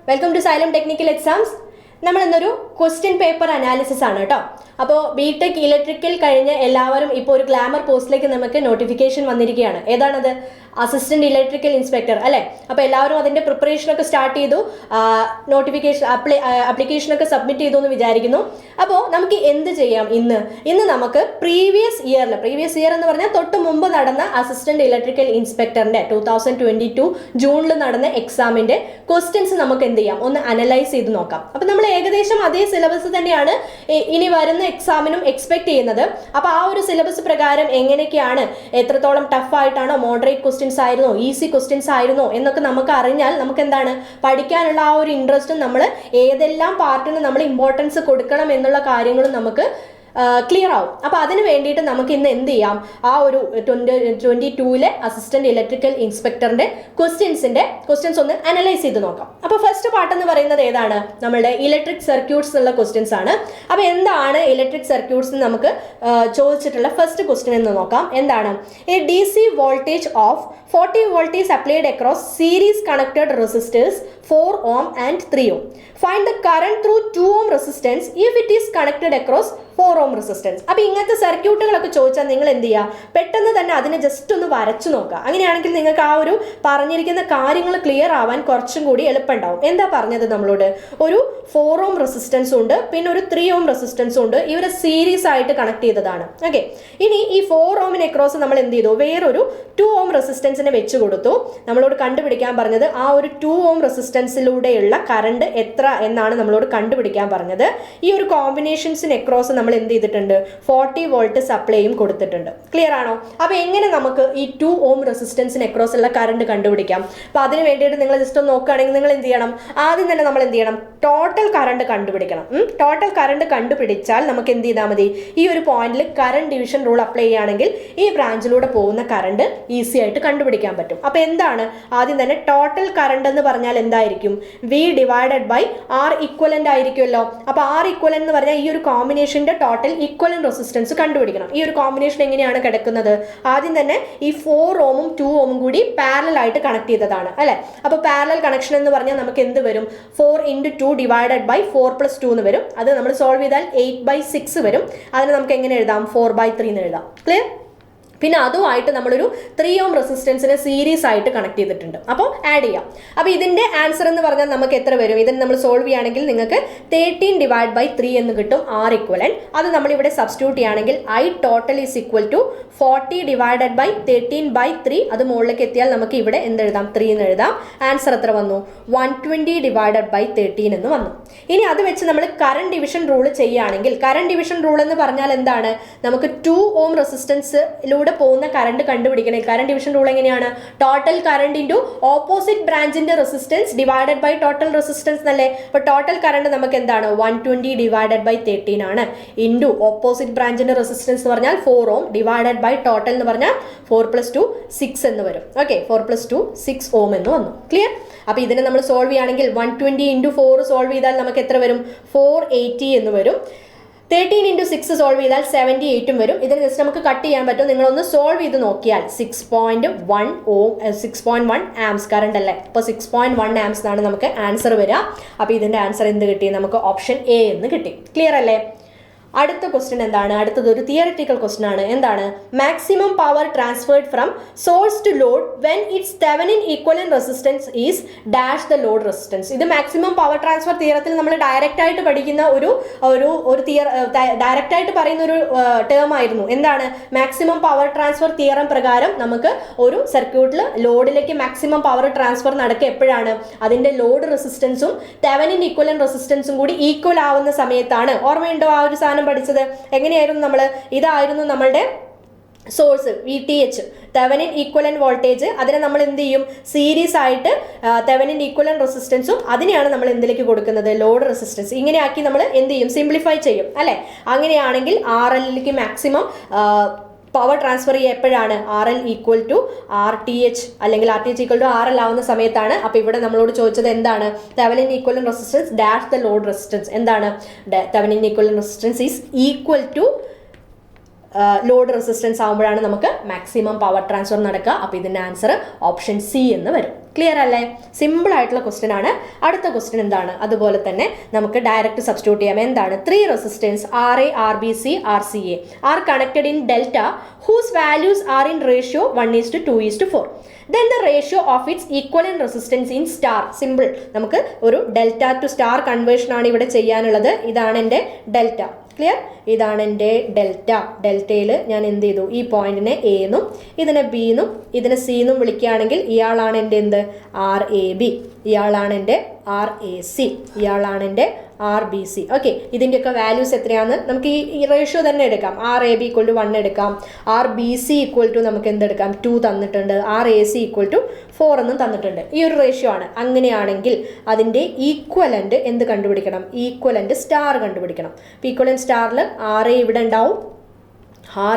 Welcome to Xylem technical exams. നമ്മൾ ഇന്നൊരു question paper analysis ആണ് കേട്ടോ. അപ്പോൾ ബിടെക് ഇലക്ട്രിക്കൽ കഴിഞ്ഞ് എല്ലാവരും ഇപ്പോൾ ഒരു ഗ്ലാമർ പോസ്റ്റിലേക്ക് നമുക്ക് നോട്ടിഫിക്കേഷൻ വന്നിരിക്കുകയാണ്. ഏതാണത്? അസിസ്റ്റന്റ് ഇലക്ട്രിക്കൽ ഇൻസ്പെക്ടർ അല്ലേ? അപ്പോൾ എല്ലാവരും അതിൻ്റെ പ്രിപ്പറേഷനൊക്കെ സ്റ്റാർട്ട് ചെയ്തു, നോട്ടിഫിക്കേഷൻ ആപ്ലിക്കേഷനൊക്കെ സബ്മിറ്റ് ചെയ്തു എന്ന് വിചാരിക്കുന്നു. അപ്പോൾ നമുക്ക് എന്ത് ചെയ്യാം? ഇന്ന് നമുക്ക് പ്രീവിയസ് ഇയർ എന്ന് പറഞ്ഞാൽ തൊട്ട് മുമ്പ് നടന്ന അസിസ്റ്റന്റ് ഇലക്ട്രിക്കൽ ഇൻസ്പെക്ടറിന്റെ 2022 ജൂണിൽ നടന്ന എക്സാമിന്റെ ക്വസ്റ്റ്യൻസ് നമുക്ക് എന്ത് ചെയ്യാം? ഒന്ന് അനലൈസ് ചെയ്ത് നോക്കാം. അപ്പോൾ നമ്മൾ ഏകദേശം അതേ സിലബസ് തന്നെയാണ് ഇനി വരുന്ന എക്സാമിനും എക്സ്പെക്ട് ചെയ്യുന്നത്. അപ്പോൾ ആ ഒരു സിലബസ് പ്രകാരം എങ്ങനെയൊക്കെയാണ്, എത്രത്തോളം ടഫ് ആയിട്ടാണോ, മോഡറേറ്റ് ക്വസ്റ്റ്യൻസ് ആയിരുന്നോ, ഈസി ക്വസ്റ്റ്യൻസ് ആയിരുന്നോ എന്നൊക്കെ നമുക്ക് അറിഞ്ഞാൽ നമുക്ക് എന്താണ് പഠിക്കാനുള്ള ആ ഒരു ഇൻട്രസ്റ്റും നമ്മൾ ഏതെല്ലാം പാർട്ടിന് നമ്മൾ ഇമ്പോർട്ടൻസ് കൊടുക്കണം എന്നുള്ള കാര്യങ്ങളും നമുക്ക് ക്ലിയർ ആവും. അപ്പോൾ അതിന് വേണ്ടിയിട്ട് നമുക്ക് ഇന്ന് എന്ത് ചെയ്യാം? ആ ഒരു 2022 അസിസ്റ്റന്റ് ഇലക്ട്രിക്കൽ ഇൻസ്പെക്ടറിന്റെ ക്വസ്റ്റ്യൻസ് ഒന്ന് അനലൈസ് ചെയ്ത് നോക്കാം. അപ്പോൾ ഫസ്റ്റ് പാർട്ട് എന്ന് പറയുന്നത് ഏതാണ്? നമ്മുടെ ഇലക്ട്രിക് സർക്യൂട്ട്സ് എന്നുള്ള ക്വസ്റ്റ്യൻസ് ആണ്. അപ്പോൾ എന്താണ് ഇലക്ട്രിക് സർക്യൂട്ട്സ് എന്ന് നമുക്ക് ചോദിച്ചിട്ടുള്ള ഫസ്റ്റ് ക്വസ്റ്റ്യൻ എന്ന് നോക്കാം. എന്താണ്? A DC voltage of 40 volt is applied across series connected resistors 4 ohm and 3 ohm. Find the current through 2 ohm resistance if it is connected across 4 ohm resistance. അപ്പോൾ ഇങ്ങനത്തെ സർക്യൂട്ടുകളൊക്കെ ചോദിച്ചാൽ നിങ്ങൾ എന്ത് ചെയ്യുക? പെട്ടെന്ന് തന്നെ അതിനെ ജസ്റ്റ് ഒന്ന് വരച്ചു നോക്കുക. അങ്ങനെയാണെങ്കിൽ നിങ്ങൾക്ക് ആ ഒരു പറഞ്ഞിരിക്കുന്ന കാര്യങ്ങൾ ക്ലിയർ ആവാൻ കുറച്ചും കൂടി എളുപ്പമുണ്ടാവും. എന്താ പറഞ്ഞത് നമ്മളോട്? ഒരു 4 ohm റെസിസ്റ്റൻസ് ഉണ്ട്, പിന്നെ ഒരു 3 ohm റെസിസ്റ്റൻസ് ഉണ്ട്. ഇവരെ സീരീസ് ആയിട്ട് കണക്ട് ചെയ്തതാണ്. ഓക്കെ, ഇനി ഈ 4 ohമിന് അക്രോസ് നമ്മൾ എന്ത് ചെയ്തു? വേറൊരു 2 ohm റെസിസ്റ്റൻസിനെ വെച്ച് കൊടുത്തു. നമ്മളോട് കണ്ടുപിടിക്കാൻ പറഞ്ഞത് ആ ഒരു 2 ohm റെസിസ്റ്റൻസിലൂടെയുള്ള കറണ്ട് എത്ര എന്നാണ് നമ്മളോട് കണ്ടുപിടിക്കാൻ പറഞ്ഞത്. ഈ ഒരു കോമ്പിനേഷൻസിന് അക്രോസ് നമ്മൾ എന്ത് ചെയ്തിട്ടുണ്ട്? 40 വോൾട്ട് സപ്ലൈയും കൊടുത്തിട്ടുണ്ട്. ക്ലിയർ ആണോ? അപ്പോൾ എങ്ങനെ നമുക്ക് ഈ 2 ohm റെസിസ്റ്റൻസിന് അക്രോസ് ഉള്ള കറണ്ട് കണ്ടുപിടിക്കാം? അപ്പോൾ അതിന് വേണ്ടിയിട്ട് നിങ്ങൾ ജസ്റ്റ് ഒന്ന് നോക്കുകയാണെങ്കിൽ നിങ്ങൾ എന്ത് ചെയ്യണം? ആദ്യം തന്നെ നമ്മൾ എന്ത് ചെയ്യണം? ടോട്ടൽ കറണ്ട് കണ്ടുപിടിക്കണം. ടോട്ടൽ കറണ്ട് കണ്ടുപിടിച്ചാൽ നമുക്ക് എന്ത് ചെയ്താൽ മതി? ഈ ഒരു പോയിന്റിൽ കറണ്ട് ഡിവിഷൻ റൂൾ അപ്ലൈ ചെയ്യുകയാണെങ്കിൽ ഈ ബ്രാഞ്ചിലൂടെ പോകുന്ന കറണ്ട് ഈസി ആയിട്ട് കണ്ടുപിടിക്കാൻ പറ്റും. അപ്പോൾ എന്താണ്? ആദ്യം തന്നെ ടോട്ടൽ കറണ്ട് എന്ന് പറഞ്ഞാൽ എന്തായിരിക്കും? V divided by R equivalent ആയിരിക്കുമല്ലോ. അപ്പോൾ R ഇക്വലന്റ് എന്ന് പറഞ്ഞാൽ ഈ ഒരു കോമ്പിനേഷന്റെ ടോട്ടൽ ഇക്വലന്റ് റെസിസ്റ്റൻസ് കണ്ടുപിടിക്കണം. ഈ ഒരു കോമ്പിനേഷൻ എങ്ങനെയാണ് കിടക്കുന്നത്? ആദ്യം തന്നെ ഈ 4 ohമും 2 ohമും കൂടി പാരലൽ ആയിട്ട് കണക്ട് ചെയ്തതാണ് അല്ലേ? അപ്പോൾ പാരലൽ കണക്ഷൻ എന്ന് പറഞ്ഞാൽ നമുക്ക് എന്ത് വരും? 4 × 2 ഡിവൈഡഡ് ബൈ 4 + 2 എന്ന് വരും. അത് നമ്മൾ സോൾവ് ചെയ്താൽ 8/6 വരും. അതിന് നമുക്ക് എങ്ങനെ എഴുതാം? 4/3 എന്ന് എഴുതാം. ക്ലിയർ? പിന്നെ അതുമായിട്ട് നമ്മളൊരു 3 ohm റെസിസ്റ്റൻസിനെ സീരീസ് ആയിട്ട് കണക്ട് ചെയ്തിട്ടുണ്ട്. അപ്പോൾ ആഡ് ചെയ്യാം. അപ്പോൾ ഇതിൻ്റെ ആൻസർ എന്ന് പറഞ്ഞാൽ നമുക്ക് എത്ര വരും? ഇതിന് നമ്മൾ സോൾവ് ചെയ്യുകയാണെങ്കിൽ നിങ്ങൾക്ക് 13 / 3 എന്ന് കിട്ടും. R ഇക്വലന്റ് അത് നമ്മളിവിടെ സബ്സ്റ്റിറ്റ്യൂട്ട് ചെയ്യുകയാണെങ്കിൽ I total is equal to 40 divided by 13/3. അത് മുകളിലേക്ക് എത്തിയാൽ നമുക്ക് ഇവിടെ എന്തെഴുതാം? 3 എന്ന് എഴുതാം. ആൻസർ എത്ര വന്നു? 120 ഡിവൈഡഡ് ബൈ 13 എന്ന് വന്നു. ഇനി അത് വെച്ച് നമ്മൾ കറണ്ട് ഡിവിഷൻ റൂൾ ചെയ്യുകയാണെങ്കിൽ, കറണ്ട് ഡിവിഷൻ റൂൾ എന്ന് പറഞ്ഞാൽ എന്താണ്? നമുക്ക് 2 ohm റെസിസ്റ്റൻസിലൂടെ പോകുന്ന കറണ്ട് കണ്ടുപിടിക്കണേ. കറണ്ട് ഡിവിഷൻ റൂൾ എങ്ങനെയാണ്? ടോട്ടൽ കറണ്ട് ഇൻറ്റു ഓപ്പോസിറ്റ് ബ്രാഞ്ചിന്റെ resistance divided by total resistance എന്നല്ലേ? അപ്പോൾ ടോട്ടൽ കറണ്ട് നമുക്ക് എന്താണ്? 120 ഡിവൈഡഡ് ബൈ 13 ആണ്. ഇൻറ്റു ഓപ്പോസിറ്റ് ബ്രാഞ്ചിന്റെ റെസിസ്റ്റൻസ് എന്ന് പറഞ്ഞാൽ 4 ohm ഡിവൈഡഡ് ബൈ ടോട്ടൽ എന്ന് പറഞ്ഞാൽ 4 + 2 6 എന്ന് വരും. ഓക്കെ, 4 + 2 6 ohm എന്ന് വന്നു. ക്ലിയർ? അപ്പോൾ ഇതിനെ നമ്മൾ സോൾവ് ചെയ്യുകയാണെങ്കിൽ 120 × 4 സോൾവ് ചെയ്താൽ നമുക്ക് എത്ര വരും? 480 എന്ന് വരും. 13 × 6 സോൾവ് ചെയ്താൽ 78 വരും. ഇതിന് ജസ്റ്റ് നമുക്ക് കട്ട് ചെയ്യാൻ പറ്റും. നിങ്ങളൊന്ന് സോൾവ് ചെയ്ത് നോക്കിയാൽ 6.1 ആംസ് കറണ്ട് അല്ലേ? അപ്പോൾ 6.1 ആംസ് ആണ് നമുക്ക് ആൻസർ വരിക. അപ്പോൾ ഇതിൻ്റെ ആൻസർ എന്ത് കിട്ടി? നമുക്ക് ഓപ്ഷൻ എ എന്ന് കിട്ടി. ക്ലിയർ അല്ലേ? അടുത്ത ക്വസ്റ്റ്യൻ എന്താണ്? അടുത്തത് ഒരു തിയററ്റിക്കൽ ക്വസ്റ്റ്യൻ ആണ്. എന്താണ്? Maximum power transferred from source to load when its Thevenin equivalent resistance is dash the load resistance. ഇത് മാക്സിമം പവർ ട്രാൻസ്ഫർ തിയറത്തിൽ നമ്മൾ ഡയറക്റ്റ് ആയിട്ട് പഠിക്കുന്ന ഒരു ഡയറക്റ്റ് ആയിട്ട് പറയുന്ന ഒരു ടേം ആയിരുന്നു. എന്താണ്? മാക്സിമം പവർ ട്രാൻസ്ഫർ തിയറം പ്രകാരം നമുക്ക് ഒരു സർക്യൂട്ടിൽ ലോഡിലേക്ക് മാക്സിമം പവർ ട്രാൻസ്ഫർ നടക്കുക എപ്പോഴാണ്? അതിന്റെ ലോഡ് റെസിസ്റ്റൻസും തെവനിൻ ഈക്വലന്റ് റെസിസ്റ്റൻസും കൂടി ഈക്വൽ ആവുന്ന സമയത്താണ്. ഓർമ്മയുണ്ടോ ആ ഒരു സാധനം പഠിച്ചത്? എങ്ങനെയായിരുന്നു? ഇതായിരുന്നു നമ്മളുടെ source VTH, Thevenin equivalent voltage. അതിനെ നമ്മൾ എന്ത് ചെയ്യും? സീരീസ് ആയിട്ട് തെവനിൻ ഈക്വലന്റ് റെസിസ്റ്റൻസും അതിനെയാണ് നമ്മൾ എന്തിലേക്ക് കൊടുക്കുന്നത്? Load resistance. ഇങ്ങനെയാക്കി നമ്മൾ എന്ത് ചെയ്യും? സിംപ്ലിഫൈ ചെയ്യും അല്ലേ? അങ്ങനെയാണെങ്കിൽ RLലേക്ക് മാക്സിമം പവർ ട്രാൻസ്ഫർ ചെയ്യുക എപ്പോഴാണ്? RL = RTH അല്ലെങ്കിൽ RTH = RL ആവുന്ന സമയത്താണ്. അപ്പോൾ ഇവിടെ നമ്മളോട് ചോദിച്ചത് എന്താണ്? Thevenin equivalent resistance dash the load resistance. എന്താണ്? Thevenin equivalent resistance is equal to load resistance ആകുമ്പോഴാണ് നമുക്ക് മാക്സിമം പവർ ട്രാൻസ്ഫർ നടക്കുക. അപ്പോൾ ഇതിൻ്റെ ആൻസർ ഓപ്ഷൻ സി എന്ന് വരും. ക്ലിയർ അല്ലേ? സിമ്പിൾ ആയിട്ടുള്ള ക്വസ്റ്റ്യൻ ആണ്. അടുത്ത ക്വസ്റ്റ്യൻ എന്താണ്? അതുപോലെ തന്നെ നമുക്ക് ഡയറക്റ്റ് സബ്സ്റ്റിറ്റ്യൂട്ട് ചെയ്യാം. എന്താണ്? 3 resistance RA, RBC, RCA are connected in delta whose values are in ratio 1:2:4. Then the ratio of its equivalent resistance in star. Simple. നമുക്ക് ഒരു ഡെൽറ്റ ടു സ്റ്റാർ കൺവേർഷൻ ആണ് ഇവിടെ ചെയ്യാനുള്ളത്. ഇതാണ് എൻ്റെ ഡെൽറ്റ. ക്ലിയർ? ഇതാണ് എൻ്റെ ഡെൽറ്റ. ഡെൽറ്റയിൽ ഞാൻ എന്ത് ചെയ്തു? ഈ പോയിന്റിനെ എ എന്നും ഇതിനെ ബി എന്നും ഇതിനെ സി എന്നും വിളിക്കുകയാണെങ്കിൽ ഇയാളാണ് എൻ്റെ എന്ത്? RAB. ഇയാളാണ് എൻ്റെ RAC. ഇയാളാണ് എൻ്റെ RBC. ഓക്കെ, ഇതിൻ്റെയൊക്കെ വാല്യൂസ് എത്രയാണ്? നമുക്ക് ഈ റേഷ്യോ തന്നെ എടുക്കാം. RAB = 1 എടുക്കാം. RBC = നമുക്ക് എന്തെടുക്കാം? 2 തന്നിട്ടുണ്ട്. RAC = 4 എന്നും തന്നിട്ടുണ്ട്. ഈ ഒരു റേഷ്യോ ആണ്. അങ്ങനെയാണെങ്കിൽ അതിൻ്റെ ഈക്വലൻ്റ് എന്ത് കണ്ടുപിടിക്കണം? ഈക്വലൻ്റ് സ്റ്റാർ കണ്ടുപിടിക്കണം. ഇപ്പോൾ ഈക്വലൻ്റ് സ്റ്റാറിൽ RA ഇവിടെ ഉണ്ടാവും,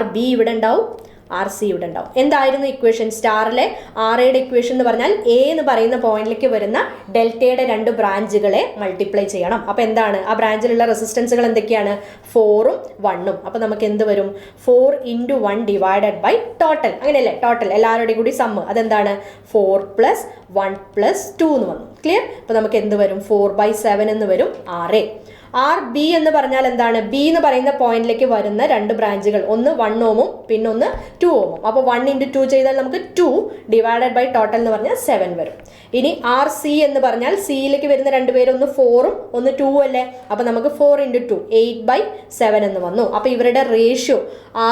RB ഇവിടെ ഉണ്ടാവും, RC ഇവിടെ ഉണ്ടാവും. എന്തായിരുന്നു ഇക്വേഷൻ? സ്റ്റാറിലെ RAയുടെ ഇക്വേഷൻ എന്ന് പറഞ്ഞാൽ A എന്ന് പറയുന്ന പോയിന്റിലേക്ക് വരുന്ന ഡെൽറ്റയുടെ 2 ബ്രാഞ്ചുകളെ മൾട്ടിപ്ലൈ ചെയ്യണം. അപ്പോൾ എന്താണ്? ആ ബ്രാഞ്ചിലുള്ള റെസിസ്റ്റൻസുകൾ എന്തൊക്കെയാണ്? 4ഉം 1ഉം. അപ്പോൾ നമുക്ക് എന്ത് വരും? 4 × 1 ഡിവൈഡഡ് ബൈ ടോട്ടൽ. അങ്ങനെയല്ലേ? ടോട്ടൽ എല്ലാവരുടെയും കൂടി സമ്മ്. അതെന്താണ്? 4 + 1 + 2 എന്ന് വന്നു. ക്ലിയർ? അപ്പോൾ നമുക്ക് എന്ത് വരും? 4/7 എന്ന് വരും RA. RB എന്ന് പറഞ്ഞാൽ എന്താണ്? B എന്ന് പറയുന്ന പോയിന്റിലേക്ക് വരുന്ന 2 ബ്രാഞ്ചുകൾ, ഒന്ന് 1 ഓമും പിന്നെ ഒന്ന് 2 ഓമും. അപ്പോൾ 1 × 2 ചെയ്താൽ നമുക്ക് 2 ഡിവൈഡഡ് ബൈ ടോട്ടൽ എന്ന് പറഞ്ഞാൽ 7 വരും. ഇനി RC എന്ന് പറഞ്ഞാൽ സിയിലേക്ക് വരുന്ന 2 പേര്, ഒന്ന് 4ഉം ഒന്ന് 2 അല്ലേ? അപ്പോൾ നമുക്ക് 4 × 2 8/7 എന്ന് വന്നു. അപ്പോൾ ഇവരുടെ റേഷ്യോ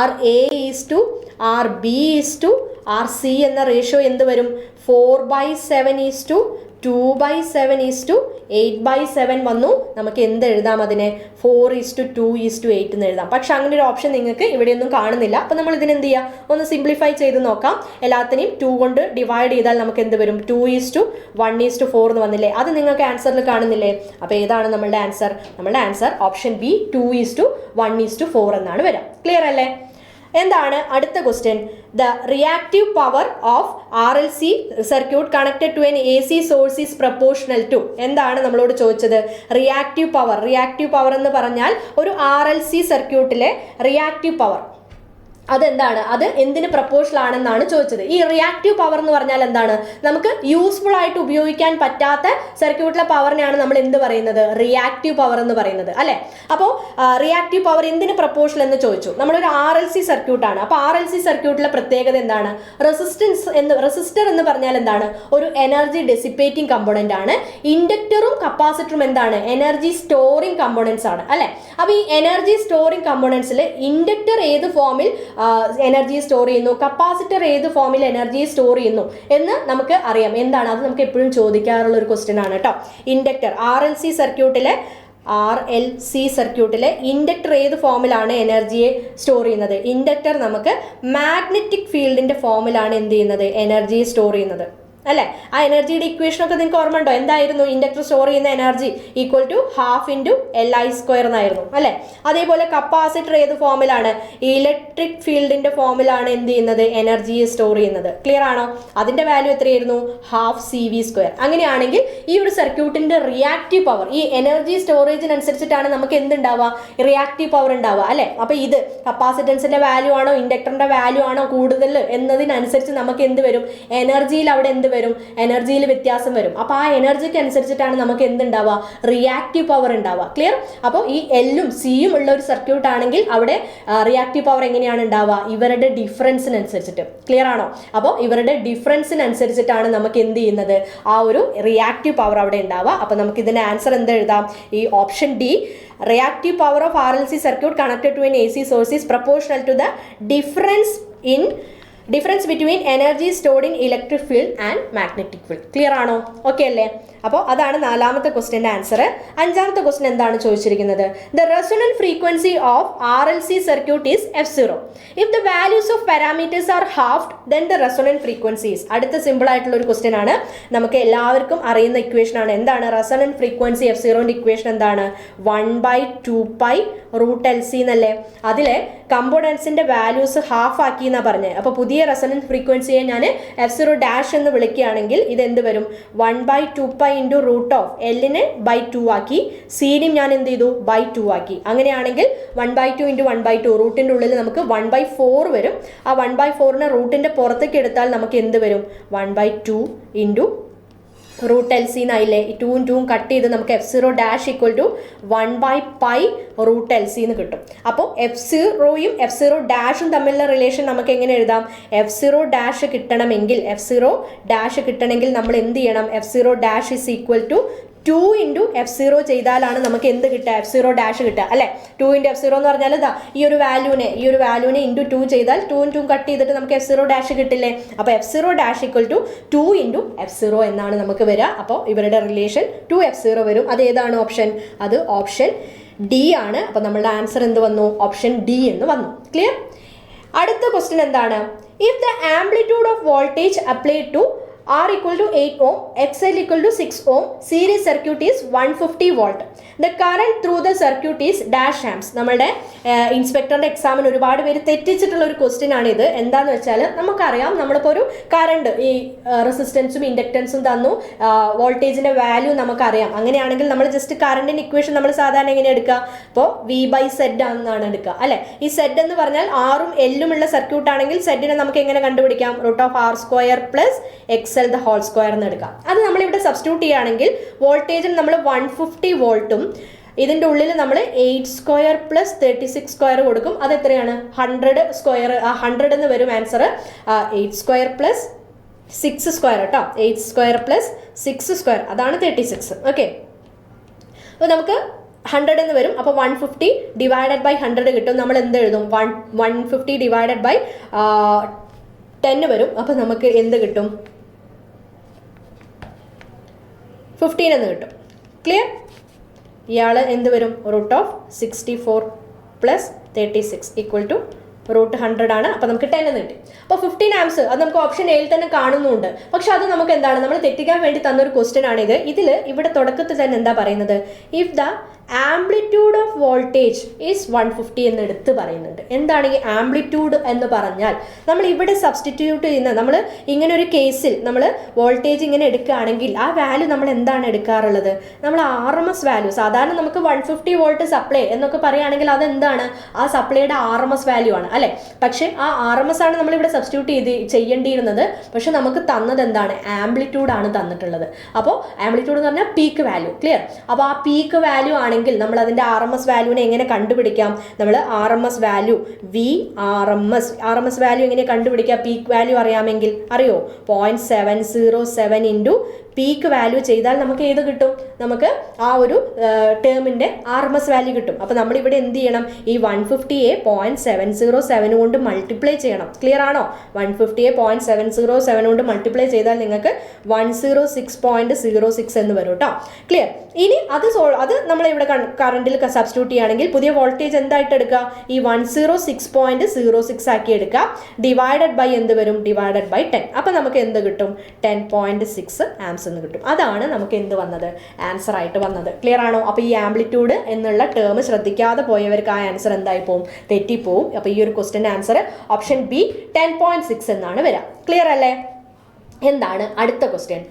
RA/RB/RC എന്ന റേഷ്യോ എന്ത് വരും? 4/7:2/7:8/7 വന്നു. നമുക്ക് എന്ത് എഴുതാം? അതിനെ 4:2:8 എന്ന് എഴുതാം. പക്ഷെ അങ്ങനെ ഒരു ഓപ്ഷൻ നിങ്ങൾക്ക് ഇവിടെയൊന്നും കാണുന്നില്ല. അപ്പോൾ നമ്മൾ ഇതിനെന്ത് ചെയ്യുക? ഒന്ന് സിംപ്ലിഫൈ ചെയ്ത് നോക്കാം. എല്ലാത്തിനെയും 2 കൊണ്ട് ഡിവൈഡ് ചെയ്താൽ നമുക്ക് എന്ത് വരും? 2:1:4 എന്ന് വന്നില്ലേ? അത് നിങ്ങൾക്ക് ആൻസറിൽ കാണുന്നില്ലേ? അപ്പോൾ ഏതാണ് നമ്മളുടെ ആൻസർ? നമ്മളുടെ ആൻസർ ഓപ്ഷൻ ബി 2:1:4 എന്നാണ് വരിക. ക്ലിയർ അല്ലേ? എന്താണ് അടുത്ത question? The reactive power of RLC circuit connected to an AC source is proportional to. എന്താണ് നമ്മളോട് ചോദിച്ചത്? റിയാക്റ്റീവ് പവർ എന്ന് പറഞ്ഞാൽ ഒരു RLC സർക്യൂട്ടിലെ റിയാക്റ്റീവ് പവർ അതെന്താണ്? അത് എന്തിന് പ്രപ്പോർഷണൽ ആണെന്നാണ് ചോദിച്ചത്. ഈ റിയാക്റ്റീവ് പവർ എന്ന് പറഞ്ഞാൽ എന്താണ്? നമുക്ക് യൂസ്ഫുൾ ആയിട്ട് ഉപയോഗിക്കാൻ പറ്റാത്ത സർക്യൂട്ടിലെ പവറിനെയാണ് നമ്മൾ എന്ത് പറയുന്നത്? റിയാക്റ്റീവ് പവർ എന്ന് പറയുന്നത്, അല്ലേ? അപ്പോൾ റിയാക്റ്റീവ് പവർ എന്തിന് പ്രപ്പോർഷണൽ എന്ന് ചോദിച്ചു. നമ്മളൊരു RLC സർക്യൂട്ടാണ്. അപ്പോൾ RLC സർക്യൂട്ടിലെ പ്രത്യേകത എന്താണ്? റെസിസ്റ്റർ എന്ന് പറഞ്ഞാൽ എന്താണ്? ഒരു എനർജി ഡെസിപ്പേറ്റിംഗ് കമ്പോണന്റ് ആണ്. ഇൻഡക്ടറും കപ്പാസിറ്ററും എന്താണ്? എനർജി സ്റ്റോറിംഗ് കമ്പോണൻസ് ആണ്, അല്ലേ? അപ്പോൾ ഈ എനർജി സ്റ്റോറിംഗ് കമ്പോണൻസിൽ ഇൻഡക്ടർ ഏത് ഫോമിൽ എനർജി സ്റ്റോർ ചെയ്യുന്നു, കപ്പാസിറ്റർ ഏത് ഫോമിൽ എനർജി സ്റ്റോർ ചെയ്യുന്നു എന്ന് നമുക്ക് അറിയാം. എന്താണ് അത്? നമുക്ക് എപ്പോഴും ചോദിക്കാറുള്ള ഒരു ക്വസ്റ്റ്യൻ ആണ് കേട്ടോ. ഇൻഡക്ടർ RLC സർക്യൂട്ടിലെ ഇൻഡക്ടർ ഏത് ഫോമിലാണ് എനർജിയെ സ്റ്റോർ ചെയ്യുന്നത്? ഇൻഡക്ടർ നമുക്ക് മാഗ്നറ്റിക് ഫീൽഡിന്റെ ഫോമിലാണ് എന്ത് ചെയ്യുന്നത്? എനർജി സ്റ്റോർ ചെയ്യുന്നത്, അല്ലേ? ആ എനർജിയുടെ ഇക്വേഷൻ ഒക്കെ നിങ്ങൾക്ക് ഓർമ്മ ഉണ്ടോ? എന്തായിരുന്നു? ഇൻഡക്ടർ സ്റ്റോർ ചെയ്യുന്ന എനർജി = 1/2 × Li² എന്നായിരുന്നു, അല്ലേ? അതേപോലെ കപ്പാസിറ്റർ ഏത് ഫോമിലാണ്? ഇലക്ട്രിക് ഫീൽഡിന്റെ ഫോമിലാണ് എന്ത് ചെയ്യുന്നത്? എനർജിയെ സ്റ്റോർ ചെയ്യുന്നത്. ക്ലിയർ ആണോ? അതിന്റെ വാല്യൂ എത്രയായിരുന്നു? 1/2 CV². അങ്ങനെയാണെങ്കിൽ ഈ ഒരു സർക്യൂട്ടിന്റെ റിയാക്റ്റീവ് പവർ, ഈ എനർജി സ്റ്റോറേജിനനുസരിച്ചിട്ടാണ് നമുക്ക് എന്തുണ്ടാവുക? റിയാക്റ്റീവ് പവർ ഉണ്ടാവുക, അല്ലേ? അപ്പോൾ ഇത് കപ്പാസിറ്റൻസിന്റെ വാല്യൂ ആണോ ഇൻഡക്ടറിന്റെ വാല്യൂ ആണോ കൂടുതൽ എന്നതിനനുസരിച്ച് നമുക്ക് എന്ത് വരും? എനർജിയിൽ അവിടെ എന്ത് വരും? എനർജിയിൽ വ്യത്യാസം വരും. അപ്പോൾ ആ എനർജിക്ക് അനുസരിച്ചിട്ടാണ് നമുക്ക് എന്തുണ്ടാവുക? റിയാക്റ്റീവ് പവർ ഉണ്ടാവുക. ക്ലിയർ? അപ്പോൾ ഈ L-ഉം C-യും ഉള്ള ഒരു സർക്യൂട്ട് ആണെങ്കിൽ അവിടെ റിയാക്റ്റീവ് പവർ എങ്ങനെയാണ് ഉണ്ടാവുക? ഇവരുടെ ഡിഫറൻസിനനുസരിച്ചിട്ട്. ക്ലിയർ ആണോ? അപ്പോൾ ഇവരുടെ ഡിഫറൻസിനനുസരിച്ചിട്ടാണ് നമുക്ക് എന്ത് ചെയ്യുന്നത്? ആ ഒരു റിയാക്റ്റീവ് പവർ അവിടെ ഉണ്ടാവുക. അപ്പോൾ നമുക്ക് ഇതിന്റെ ആൻസർ എന്ത് എഴുതാം? ഈ option D, reactive power of RLC circuit connected to an AC source is proportional to the difference between energy stored in electric field and magnetic field. Clear ആണോ? ഓക്കെ അല്ലേ? അപ്പോൾ അതാണ് 4ാമത്തെ ക്വസ്റ്റ്യൻ്റെ ആൻസർ. 5ാമത്തെ ക്വസ്റ്റ്യൻ എന്താണ് ചോദിച്ചിരിക്കുന്നത്? The resonant frequency of RLC circuit is F0. If the values of parameters are halved then the resonant frequency is. അടുത്ത simple ആയിട്ടുള്ള ഒരു question ആണ്. നമുക്ക് എല്ലാവർക്കും അറിയുന്ന ഇക്വേഷൻ ആണ്. എന്താണ് റെസൊണന്റ് ഫ്രീക്വൻസി F0ന്റെ ഇക്വേഷൻ? എന്താണ്? 1/2π√LC എന്നല്ലേ? അതിലെ കമ്പോണൻസിന്റെ വാല്യൂസ് ഹാഫ് ആക്കി എന്നാണ് പറഞ്ഞത്. അപ്പോൾ പുതിയ റെസൊണന്റ് ഫ്രീക്വൻസിയെ ഞാൻ F0' എന്ന് വിളിക്കുകയാണെങ്കിൽ ഇത് എന്ത് വരും? 1/2π × √L-നെ /2 ആക്കി, C-നും ഞാൻ എന്ത് ചെയ്തു? /2 ആക്കി. അങ്ങനെയാണെങ്കിൽ 1/2 × 1/2 റൂട്ടിൻ്റെ ഉള്ളിൽ നമുക്ക് 1/4 വരും. ആ 1/4നെ റൂട്ടിൻ്റെ പുറത്തേക്ക് എടുത്താൽ നമുക്ക് എന്ത് വരും? 1/2 × റൂട്ട് എൽ സി എന്നായില്ലേ, ഈ 2 ഉം 2 ഉം കട്ട് ചെയ്ത് നമുക്ക് F0 dash equal to 1/π root L C എന്ന് കിട്ടും. അപ്പോൾ F0യും F0 ഡാഷും തമ്മിലുള്ള റിലേഷൻ നമുക്ക് എങ്ങനെ എഴുതാം? F0 ഡാഷ് കിട്ടണമെങ്കിൽ നമ്മൾ എന്ത് ചെയ്യണം? F0 dash is equal to 2 into F0 ചെയ്താലാണ് നമുക്ക് എന്ത് കിട്ടുക? F0 ഡാഷ് കിട്ടുക അല്ലേ? 2 ഇൻറ്റു F0 എന്ന് പറഞ്ഞാൽ ഇതാ ഈ ഒരു വാല്യൂനെ ഇൻറ്റു 2 ചെയ്താൽ 2 ഉം 2 കട്ട് ചെയ്തിട്ട് നമുക്ക് F0 ഡാഷ് കിട്ടില്ലേ? അപ്പോൾ F0 dash equal to 2 into F0 എന്നാണ് നമുക്ക് വരിക. അപ്പോൾ ഇവരുടെ റിലേഷൻ 2F0 വരും. അത് ഏതാണ് ഓപ്ഷൻ? അത് ഓപ്ഷൻ ഡി ആണ്. അപ്പോൾ നമ്മളുടെ ആൻസർ എന്ത് വന്നു? ഓപ്ഷൻ ഡി എന്ന് വന്നു. ക്ലിയർ? അടുത്ത ക്വസ്റ്റ്യൻ എന്താണ്? If the amplitude of voltage apply to R equal to 8 ohm, XL equal to 6 ohm, series circuit is 150 volt. The current through the circuit is dash amps. നമ്മളുടെ ഇൻസ്പെക്ടറിൻ്റെ എക്സാമിന് ഒരുപാട് പേര് തെറ്റിച്ചിട്ടുള്ള ഒരു question ആണ് ഇത്. എന്താണെന്ന് വെച്ചാൽ നമുക്കറിയാം, നമ്മളിപ്പോൾ ഒരു കറണ്ട് ഈ റെസിസ്റ്റൻസും ഇൻഡക്റ്റൻസും തന്നു, വോൾട്ടേജിൻ്റെ വാല്യൂ നമുക്കറിയാം. അങ്ങനെയാണെങ്കിൽ നമ്മൾ ജസ്റ്റ് കറണ്ടിൻ്റെ ഇക്വേഷൻ നമ്മൾ സാധാരണ എങ്ങനെ എടുക്കുക? അപ്പോൾ V/Z എന്നാണ് എടുക്കുക അല്ലേ? ഈ Z എന്ന് പറഞ്ഞാൽ ആറും എല്ലും ഉള്ള സർക്യൂട്ട് ആണെങ്കിൽ സെഡിനെ നമുക്ക് എങ്ങനെ കണ്ടുപിടിക്കാം? √R² plus XL the whole square എന്ന് എടുക്കാം. അത് നമ്മളിവിടെ സബ്സ്റ്റിറ്റ്യൂട്ട് ചെയ്യുകയാണെങ്കിൽ വോൾട്ടേജിന് നമ്മൾ 150 വോൾട്ടും ഇതിൻ്റെ ഉള്ളിൽ നമ്മൾ 8² പ്ലസ് 36² കൊടുക്കും. അത് എത്രയാണ്? 100 എന്ന് വരും ആൻസർ. 8² പ്ലസ് 6² കേട്ടോ, 8² പ്ലസ് 6², അതാണ് 36. ഓക്കെ, അപ്പോൾ നമുക്ക് 100 എന്ന് വരും. അപ്പോൾ 150 ഡിവൈഡഡ് ബൈ 100 കിട്ടും. നമ്മൾ എന്ത് എഴുതും? 150 ഡിവൈഡഡ് ബൈ 10 വരും. അപ്പോൾ നമുക്ക് എന്ത് കിട്ടും? 15 എന്ന് കിട്ടും. ക്ലിയർ? ഇയാൾ എന്ത് വരും? √64 പ്ലസ് 36 ഈക്വൽ ടു √100 ആണ്. അപ്പോൾ നമുക്ക് 10 എന്ന് കിട്ടി. അപ്പോൾ 15 ആംസ് അത് നമുക്ക് ഓപ്ഷൻ എയിൽ തന്നെ കാണുന്നുണ്ട്. പക്ഷെ അത് നമുക്ക് എന്താണ്, നമ്മൾ തെറ്റിക്കാൻ വേണ്ടി തന്നൊരു ക്വസ്റ്റ്യൻ ആണിത്. ഇവിടെ തുടക്കത്തിൽ തന്നെ എന്താ പറയുന്നത്? If the amplitude of voltage is 150 എന്ന് എടുത്ത് പറയുന്നുണ്ട്. എന്താണ് ഈ ആംപ്ലിറ്റ്യൂഡ് എന്ന് പറഞ്ഞാൽ? നമ്മൾ ഇവിടെ സബ്സ്റ്റിറ്റ്യൂട്ട് ചെയ്യുന്ന, നമ്മൾ ഇങ്ങനെ ഒരു കേസിൽ നമ്മൾ വോൾട്ടേജ് ഇങ്ങനെ എടുക്കുകയാണെങ്കിൽ ആ വാല്യൂ നമ്മൾ എന്താണ് എടുക്കാറുള്ളത്? നമ്മൾ RMS വാല്യൂ. സാധാരണ നമുക്ക് 150 വോൾട്ട് സപ്ലൈ എന്നൊക്കെ പറയുകയാണെങ്കിൽ അതെന്താണ്? ആ സപ്ലൈയുടെ RMS വാല്യൂ ആണ് അല്ലേ? പക്ഷേ ആ RMS ആണ് നമ്മളിവിടെ സബ്സ്റ്റിറ്റ്യൂട്ട് ചെയ്യേണ്ടിയിരുന്നത്. പക്ഷെ നമുക്ക് തന്നത് എന്താണ്? ആംപ്ലിറ്റ്യൂഡ് ആണ് തന്നിട്ടുള്ളത്. അപ്പോൾ ആംപ്ലിറ്റ്യൂഡ് എന്ന് പറഞ്ഞാൽ പീക്ക് വാല്യൂ. ക്ലിയർ? അപ്പോൾ ആ പീക്ക് വാല്യൂ ആണ് നമ്മൾ അതിന്റെ RMS വാല്യൂനെ എങ്ങനെ കണ്ടുപിടിക്കാം? നമ്മൾ RMS വാല്യൂ RMS വാല്യൂ എങ്ങനെ കണ്ടുപിടിക്കാം? പീക്ക് വാല്യൂ അറിയാമെങ്കിൽ അറിയോ? 0.707 ഇൻറ്റു പീക്ക് വാല്യൂ ചെയ്താൽ നമുക്ക് ഏത് കിട്ടും? നമുക്ക് ആ ഒരു ടേമിൻ്റെ RMS വാല്യൂ കിട്ടും. അപ്പോൾ നമ്മളിവിടെ എന്ത് ചെയ്യണം? ഈ 150യെ 0.707 കൊണ്ട് മൾട്ടിപ്ലൈ ചെയ്യണം. ക്ലിയർ ആണോ? 150യെ 0.707 കൊണ്ട് മൾട്ടിപ്ലൈ ചെയ്താൽ നിങ്ങൾക്ക് 106.06 എന്ന് വരും കേട്ടോ. ക്ലിയർ? ഇനി അത് നമ്മളിവിടെ കറണ്ടിൽ സബ്സ്റ്റിറ്റ്യൂട്ട് ചെയ്യുകയാണെങ്കിൽ പുതിയ വോൾട്ടേജ് എന്തായിട്ട് എടുക്കുക? ഈ 106.06 ആക്കി എടുക്കുക. ഡിവൈഡഡ് ബൈ എന്ത് വരും? Divided by 10. അപ്പോൾ നമുക്ക് എന്ത് കിട്ടും? 10.6 ആംസ് എന്ന് കിട്ടും. അതാണ് നമുക്ക് എന്ത് വന്നത്? ആൻസർ ആയിട്ട് വന്നത്. ക്ലിയർ ആണോ? അപ്പോൾ ഈ ആംപ്ലിറ്റ്യൂഡ് എന്നുള്ള ടേം ശ്രദ്ധിക്കാതെ പോയവർക്ക് ആ ആൻസർ എന്തായി പോവും? തെറ്റിപ്പോവും. അപ്പോൾ ഈ ഒരു ക്വസ്റ്റ്യൻ്റെ ആൻസർ ഓപ്ഷൻ ബി 10.6 എന്നാണ് വരിക. ക്ലിയർ അല്ലേ? എന്താണ് അടുത്ത question?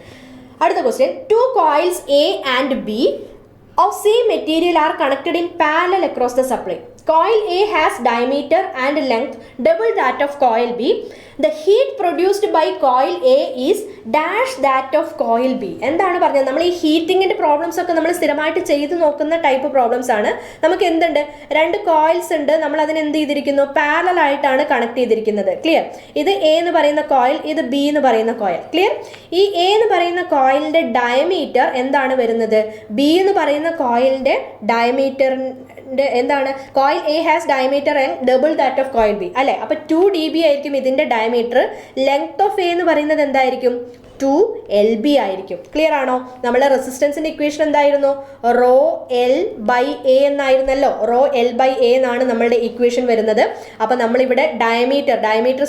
Two coils A and B of same material are connected in parallel across the supply. Coil A has diameter and length double that of coil B. The heat produced by coil A is dash that of coil B. എന്താണ് പറഞ്ഞത്? നമ്മൾ ഈ ഹീറ്റിങ്ങിൻ്റെ problems ഒക്കെ നമ്മൾ സ്ഥിരമായിട്ട് ചെയ്ത് നോക്കുന്ന type problems ആണ്. നമുക്ക് എന്തുണ്ട്? 2 കോയിൽസ് ഉണ്ട്. നമ്മൾ അതിന് എന്ത് ചെയ്തിരിക്കുന്നു? പാരലൽ ആയിട്ടാണ് കണക്ട് ചെയ്തിരിക്കുന്നത്. ക്ലിയർ? ഇത് A എന്ന് പറയുന്ന കോയിൽ, ഇത് B എന്ന് പറയുന്ന കോയിൽ. ക്ലിയർ? ഈ A എന്ന് പറയുന്ന കോയിലിൻ്റെ ഡയമീറ്റർ എന്താണ് വരുന്നത്? B എന്ന് പറയുന്ന കോയിലിൻ്റെ ഡയമീറ്റർ എന്താണ്? Coil A has diameter and double that of coil B അല്ലേ? അപ്പോൾ 2 dB ആയിരിക്കും ഇതിൻ്റെ ഡയമീറ്റർ. ലെങ്ത് ഓഫ് A എന്ന് പറയുന്നത് എന്തായിരിക്കും? 2LB ആയിരിക്കും. ക്ലിയർ ആണോ? നമ്മളെ റെസിസ്റ്റൻസിൻ്റെ ഇക്വേഷൻ എന്തായിരുന്നു? ρL/A എന്നായിരുന്നല്ലോ. ρL/A എന്നാണ് നമ്മളുടെ ഇക്വേഷൻ വരുന്നത്. അപ്പോൾ നമ്മളിവിടെ ഡയമീറ്റർ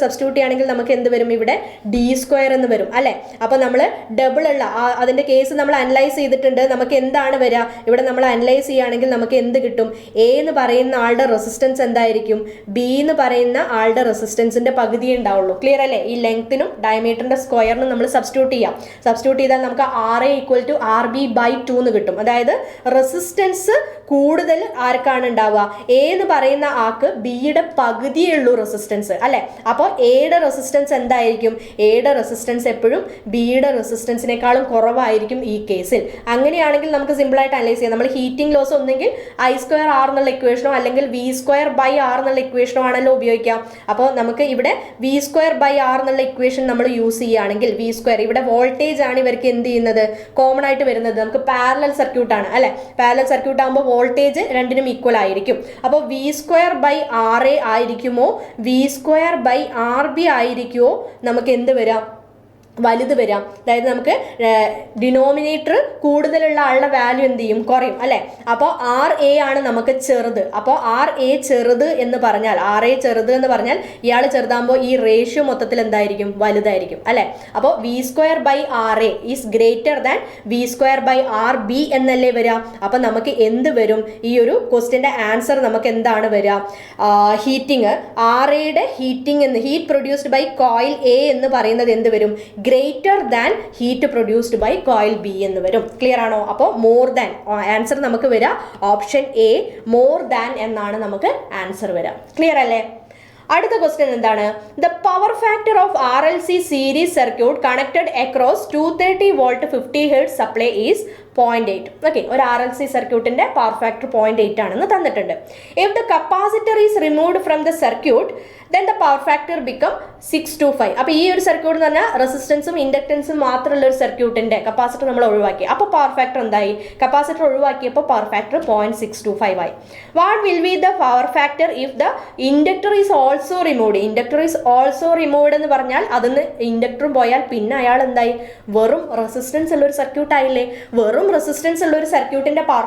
സബ്സ്റ്റിറ്റ്യൂട്ട് ചെയ്യുകയാണെങ്കിൽ നമുക്ക് എന്ത് വരും? ഇവിടെ d² എന്ന് വരും അല്ലേ? അപ്പോൾ നമ്മൾ ഡബിൾ ഉള്ള അതിൻ്റെ കേസ് നമ്മൾ അനലൈസ് ചെയ്തിട്ടുണ്ട്. നമുക്ക് എന്താണ് വരിക? ഇവിടെ നമ്മൾ അനലൈസ് ചെയ്യുകയാണെങ്കിൽ നമുക്ക് എന്ത് കിട്ടും? A എന്ന് പറയുന്ന ആളുടെ റെസിസ്റ്റൻസ് എന്തായിരിക്കും? B എന്ന് പറയുന്ന ആളുടെ റെസിസ്റ്റൻസിൻ്റെ പകുതി ഉണ്ടാവുള്ളൂ. ക്ലിയർ അല്ലേ? ഈ ലെങ്ത്തിനും ഡയമീറ്ററിൻ്റെ സ്ക്വയറിനും നമ്മൾ സബ്സ്റ്റിറ്റ്യൂട്ട് ചെയ്താൽ നമുക്ക് RA = RB/2 എന്ന് കിട്ടും. അതായത് റെസിസ്റ്റൻസ് കൂടുതൽ ആർക്കാണ് ഉണ്ടാവുക? എ എന്ന് പറയുന്ന ആൾക്ക് ബിയുടെ പകുതിയേ ഉള്ളൂ റെസിസ്റ്റൻസ് അല്ലെ. അപ്പോൾ എയുടെ റെസിസ്റ്റൻസ് എന്തായിരിക്കും? എയുടെ റെസിസ്റ്റൻസ് എപ്പോഴും ബിയുടെ റെസിസ്റ്റൻസിനേക്കാളും കുറവായിരിക്കും ഈ കേസിൽ. അങ്ങനെയാണെങ്കിൽ നമുക്ക് സിമ്പിൾ ആയിട്ട് അനലൈസ് ചെയ്യാം. നമ്മൾ ഹീറ്റിംഗ് ലോസ് ഒന്നെങ്കിൽ I² R എന്നുള്ള ഇക്വേഷനോ അല്ലെങ്കിൽ V²/R എന്നുള്ള ഇക്വേഷനോ ആണല്ലോ ഉപയോഗിക്കാം. അപ്പോൾ നമുക്ക് ഇവിടെ V²/R എന്നുള്ള ഇക്വേഷൻ നമ്മൾ യൂസ് ചെയ്യുകയാണെങ്കിൽ V², ഇവിടെ വോൾട്ടേജ് ആണ് ഇവർക്ക് എന്ത് ചെയ്യുന്നത്? കോമൺ ആയിട്ട് വരുന്നത്. നമുക്ക് പാരലൽ സർക്യൂട്ട് ആണ് അല്ലെ. പാരലൽ സർക്യൂട്ട് ആകുമ്പോൾ വോൾട്ടേജ് രണ്ടിനും ഈക്വൽ ആയിരിക്കും. അപ്പോൾ V²/RA ആയിരിക്കുമോ V²/RB ആയിരിക്കുമോ നമുക്ക് എന്ത് വരാം? വലുത് വരാം. അതായത് നമുക്ക് ഡിനോമിനേറ്റർ കൂടുതലുള്ള ആളുടെ വാല്യൂ എന്ത് ചെയ്യും? കുറയും അല്ലെ. അപ്പോൾ RA ആണ് നമുക്ക് ചെറുത്. അപ്പോൾ RA ചെറുത് എന്ന് പറഞ്ഞാൽ ഇയാൾ ചെറുതാകുമ്പോൾ ഈ റേഷ്യോ മൊത്തത്തിൽ എന്തായിരിക്കും? വലുതായിരിക്കും അല്ലെ. അപ്പോൾ V²/RA is greater than V²/RB എന്നല്ലേ വരാം. അപ്പം നമുക്ക് എന്ത് വരും? ഈ ഒരു ക്വസ്റ്റ്യൻ്റെ ആൻസർ നമുക്ക് എന്താണ് വരിക? ഹീറ്റിംഗ്, RAയുടെ ഹീറ്റിംഗ് എന്ന് heat produced by coil A എന്ന് പറയുന്നത് എന്ത് വരും? Greater than heat produced by coil B എന്ന് വരും. ക്ലിയർ ആണോ? അപ്പോൾ മോർ ദാൻ ആൻസർ നമുക്ക് വരിക ഓപ്ഷൻ എ, മോർ ദാൻ എന്നാണ് നമുക്ക് ആൻസർ വരിക. ക്ലിയർ അല്ലേ? അടുത്ത ക്വസ്റ്റ്യൻ എന്താണ്? The power factor of RLC series circuit connected across 230 volt 50 hertz supply is 0.8. Okay, ഒരു RLC സർക്യൂട്ടിന്റെ പവർ ഫാക്ടർ 0.8 ആണെന്ന് തന്നിട്ടുണ്ട്. If the capacitor is removed from the circuit then the power factor become 625. അപ്പോൾ ഈ ഒരു circuit എന്ന് പറഞ്ഞാൽ റെസിസ്റ്റൻസും ഇൻഡക്ടൻസും മാത്രമുള്ള ഒരു സർക്യൂട്ടിന്റെ കപ്പാസിറ്റർ നമ്മൾ ഒഴിവാക്കി. അപ്പോൾ പവർ ഫാക്ടർ എന്തായി? കപ്പാസിറ്റർ ഒഴിവാക്കിയപ്പോൾ പവർ ഫാക്ടർ 0.625 ആയി. What will be the power factor if the inductor is also removed? Inductor is also removed എന്ന് പറഞ്ഞാൽ അതിന് ഇൻഡക്ടറും പോയാൽ പിന്നെ അയാൾ എന്തായി? വെറും റെസിസ്റ്റൻസ് ഉള്ള ഒരു സർക്യൂട്ട് ആയില്ലേ. വെറും റെസിസ്റ്റൻസ് ഉള്ള ഒരു സർക്യൂട്ടിന്റെ പവർ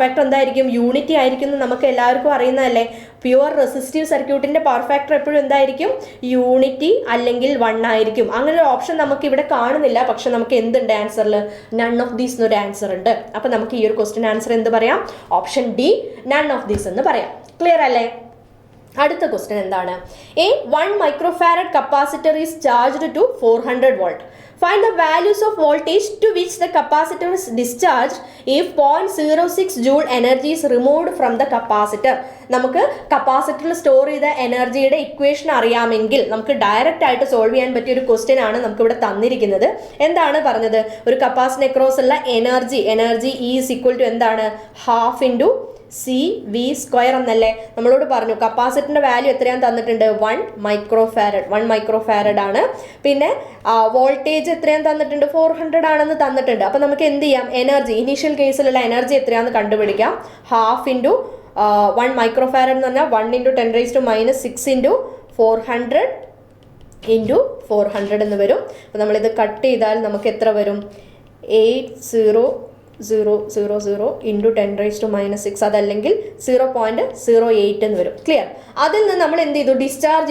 ഫാക്ടർ എന്തായിരിക്കും? യൂണിറ്റി ആയിരിക്കും എന്ന് നമുക്ക് എല്ലാവർക്കും അറിയുന്നതല്ലേ. പ്യുവർ റെസിസ്റ്റീവ് സർക്യൂട്ടിന്റെ പവർ ഫാക്ടർ എപ്പോഴും എന്തായിരിക്കും? യൂണിറ്റി അല്ലെങ്കിൽ 1 ആയിരിക്കും. അങ്ങനെ ഒരു ഓപ്ഷൻ നമുക്ക് ഇവിടെ കാണുന്നില്ല. പക്ഷെ നമുക്ക് എന്തുണ്ട് ആൻസറിൽ? നൺ ഓഫ് ദീസ് എന്നൊരു ആൻസർ ഉണ്ട്. അപ്പൊ നമുക്ക് ഈ ഒരു ക്വസ്റ്റ്യൻ ആൻസർ എന്ത് പറയാം? Option D, none of these എന്ന് പറയാം. ക്ലിയർ അല്ലേ? അടുത്ത ക്വസ്റ്റ്യൻ എന്താണ്? A 1 microfarad capacitor is charged to 400 volt. Find the values of voltage to which the capacitor is discharged if 0.06 joule energy is removed from the capacitor. നമുക്ക് കപ്പാസിറ്ററിൽ store ചെയ്ത എനർജിയുടെ equation അറിയാമെങ്കിൽ നമുക്ക് ഡയറക്റ്റ് ആയിട്ട് സോൾവ് ചെയ്യാൻ പറ്റിയ ഒരു ക്വസ്റ്റ്യൻ ആണ് നമുക്ക് ഇവിടെ തന്നിരിക്കുന്നത്. എന്താണ് പറഞ്ഞത്? ഒരു കപ്പാസിറ്റർ അക്രോസ് ഉള്ള എനർജി ഈസ് ഈക്വൽ ടു എന്താണ്? ½ ഇൻറ്റു CV² എന്നല്ലേ നമ്മളോട് പറഞ്ഞു. കപ്പാസിറ്ററിന്റെ വാല്യൂ എത്രയാണെന്ന് തന്നിട്ടുണ്ട്? 1 മൈക്രോഫാരഡ് ആണ്. പിന്നെ വോൾട്ടേജ് എത്രയാണെന്ന് തന്നിട്ടുണ്ട്? 400 ആണെന്ന് തന്നിട്ടുണ്ട്. അപ്പം നമുക്ക് എന്ത് ചെയ്യാം? എനർജി, ഇനീഷ്യൽ കേസിലുള്ള എനർജി എത്രയാണെന്ന് കണ്ടുപിടിക്കാം. ½ ഇൻറ്റു 1 മൈക്രോഫാരഡ് എന്ന് പറഞ്ഞാൽ 1 × 10⁻⁶ × 400 × 400 എന്ന് വരും. അപ്പോൾ നമ്മളിത് കട്ട് ചെയ്താൽ നമുക്ക് എത്ര വരും? 8000 ഇൻറ്റു 10⁻⁻⁶, അതല്ലെങ്കിൽ 0.08 എന്ന് വരും. ക്ലിയർ? അതിൽ നിന്ന് നമ്മൾ എന്ത് ചെയ്തു? ഡിസ്ചാർജ്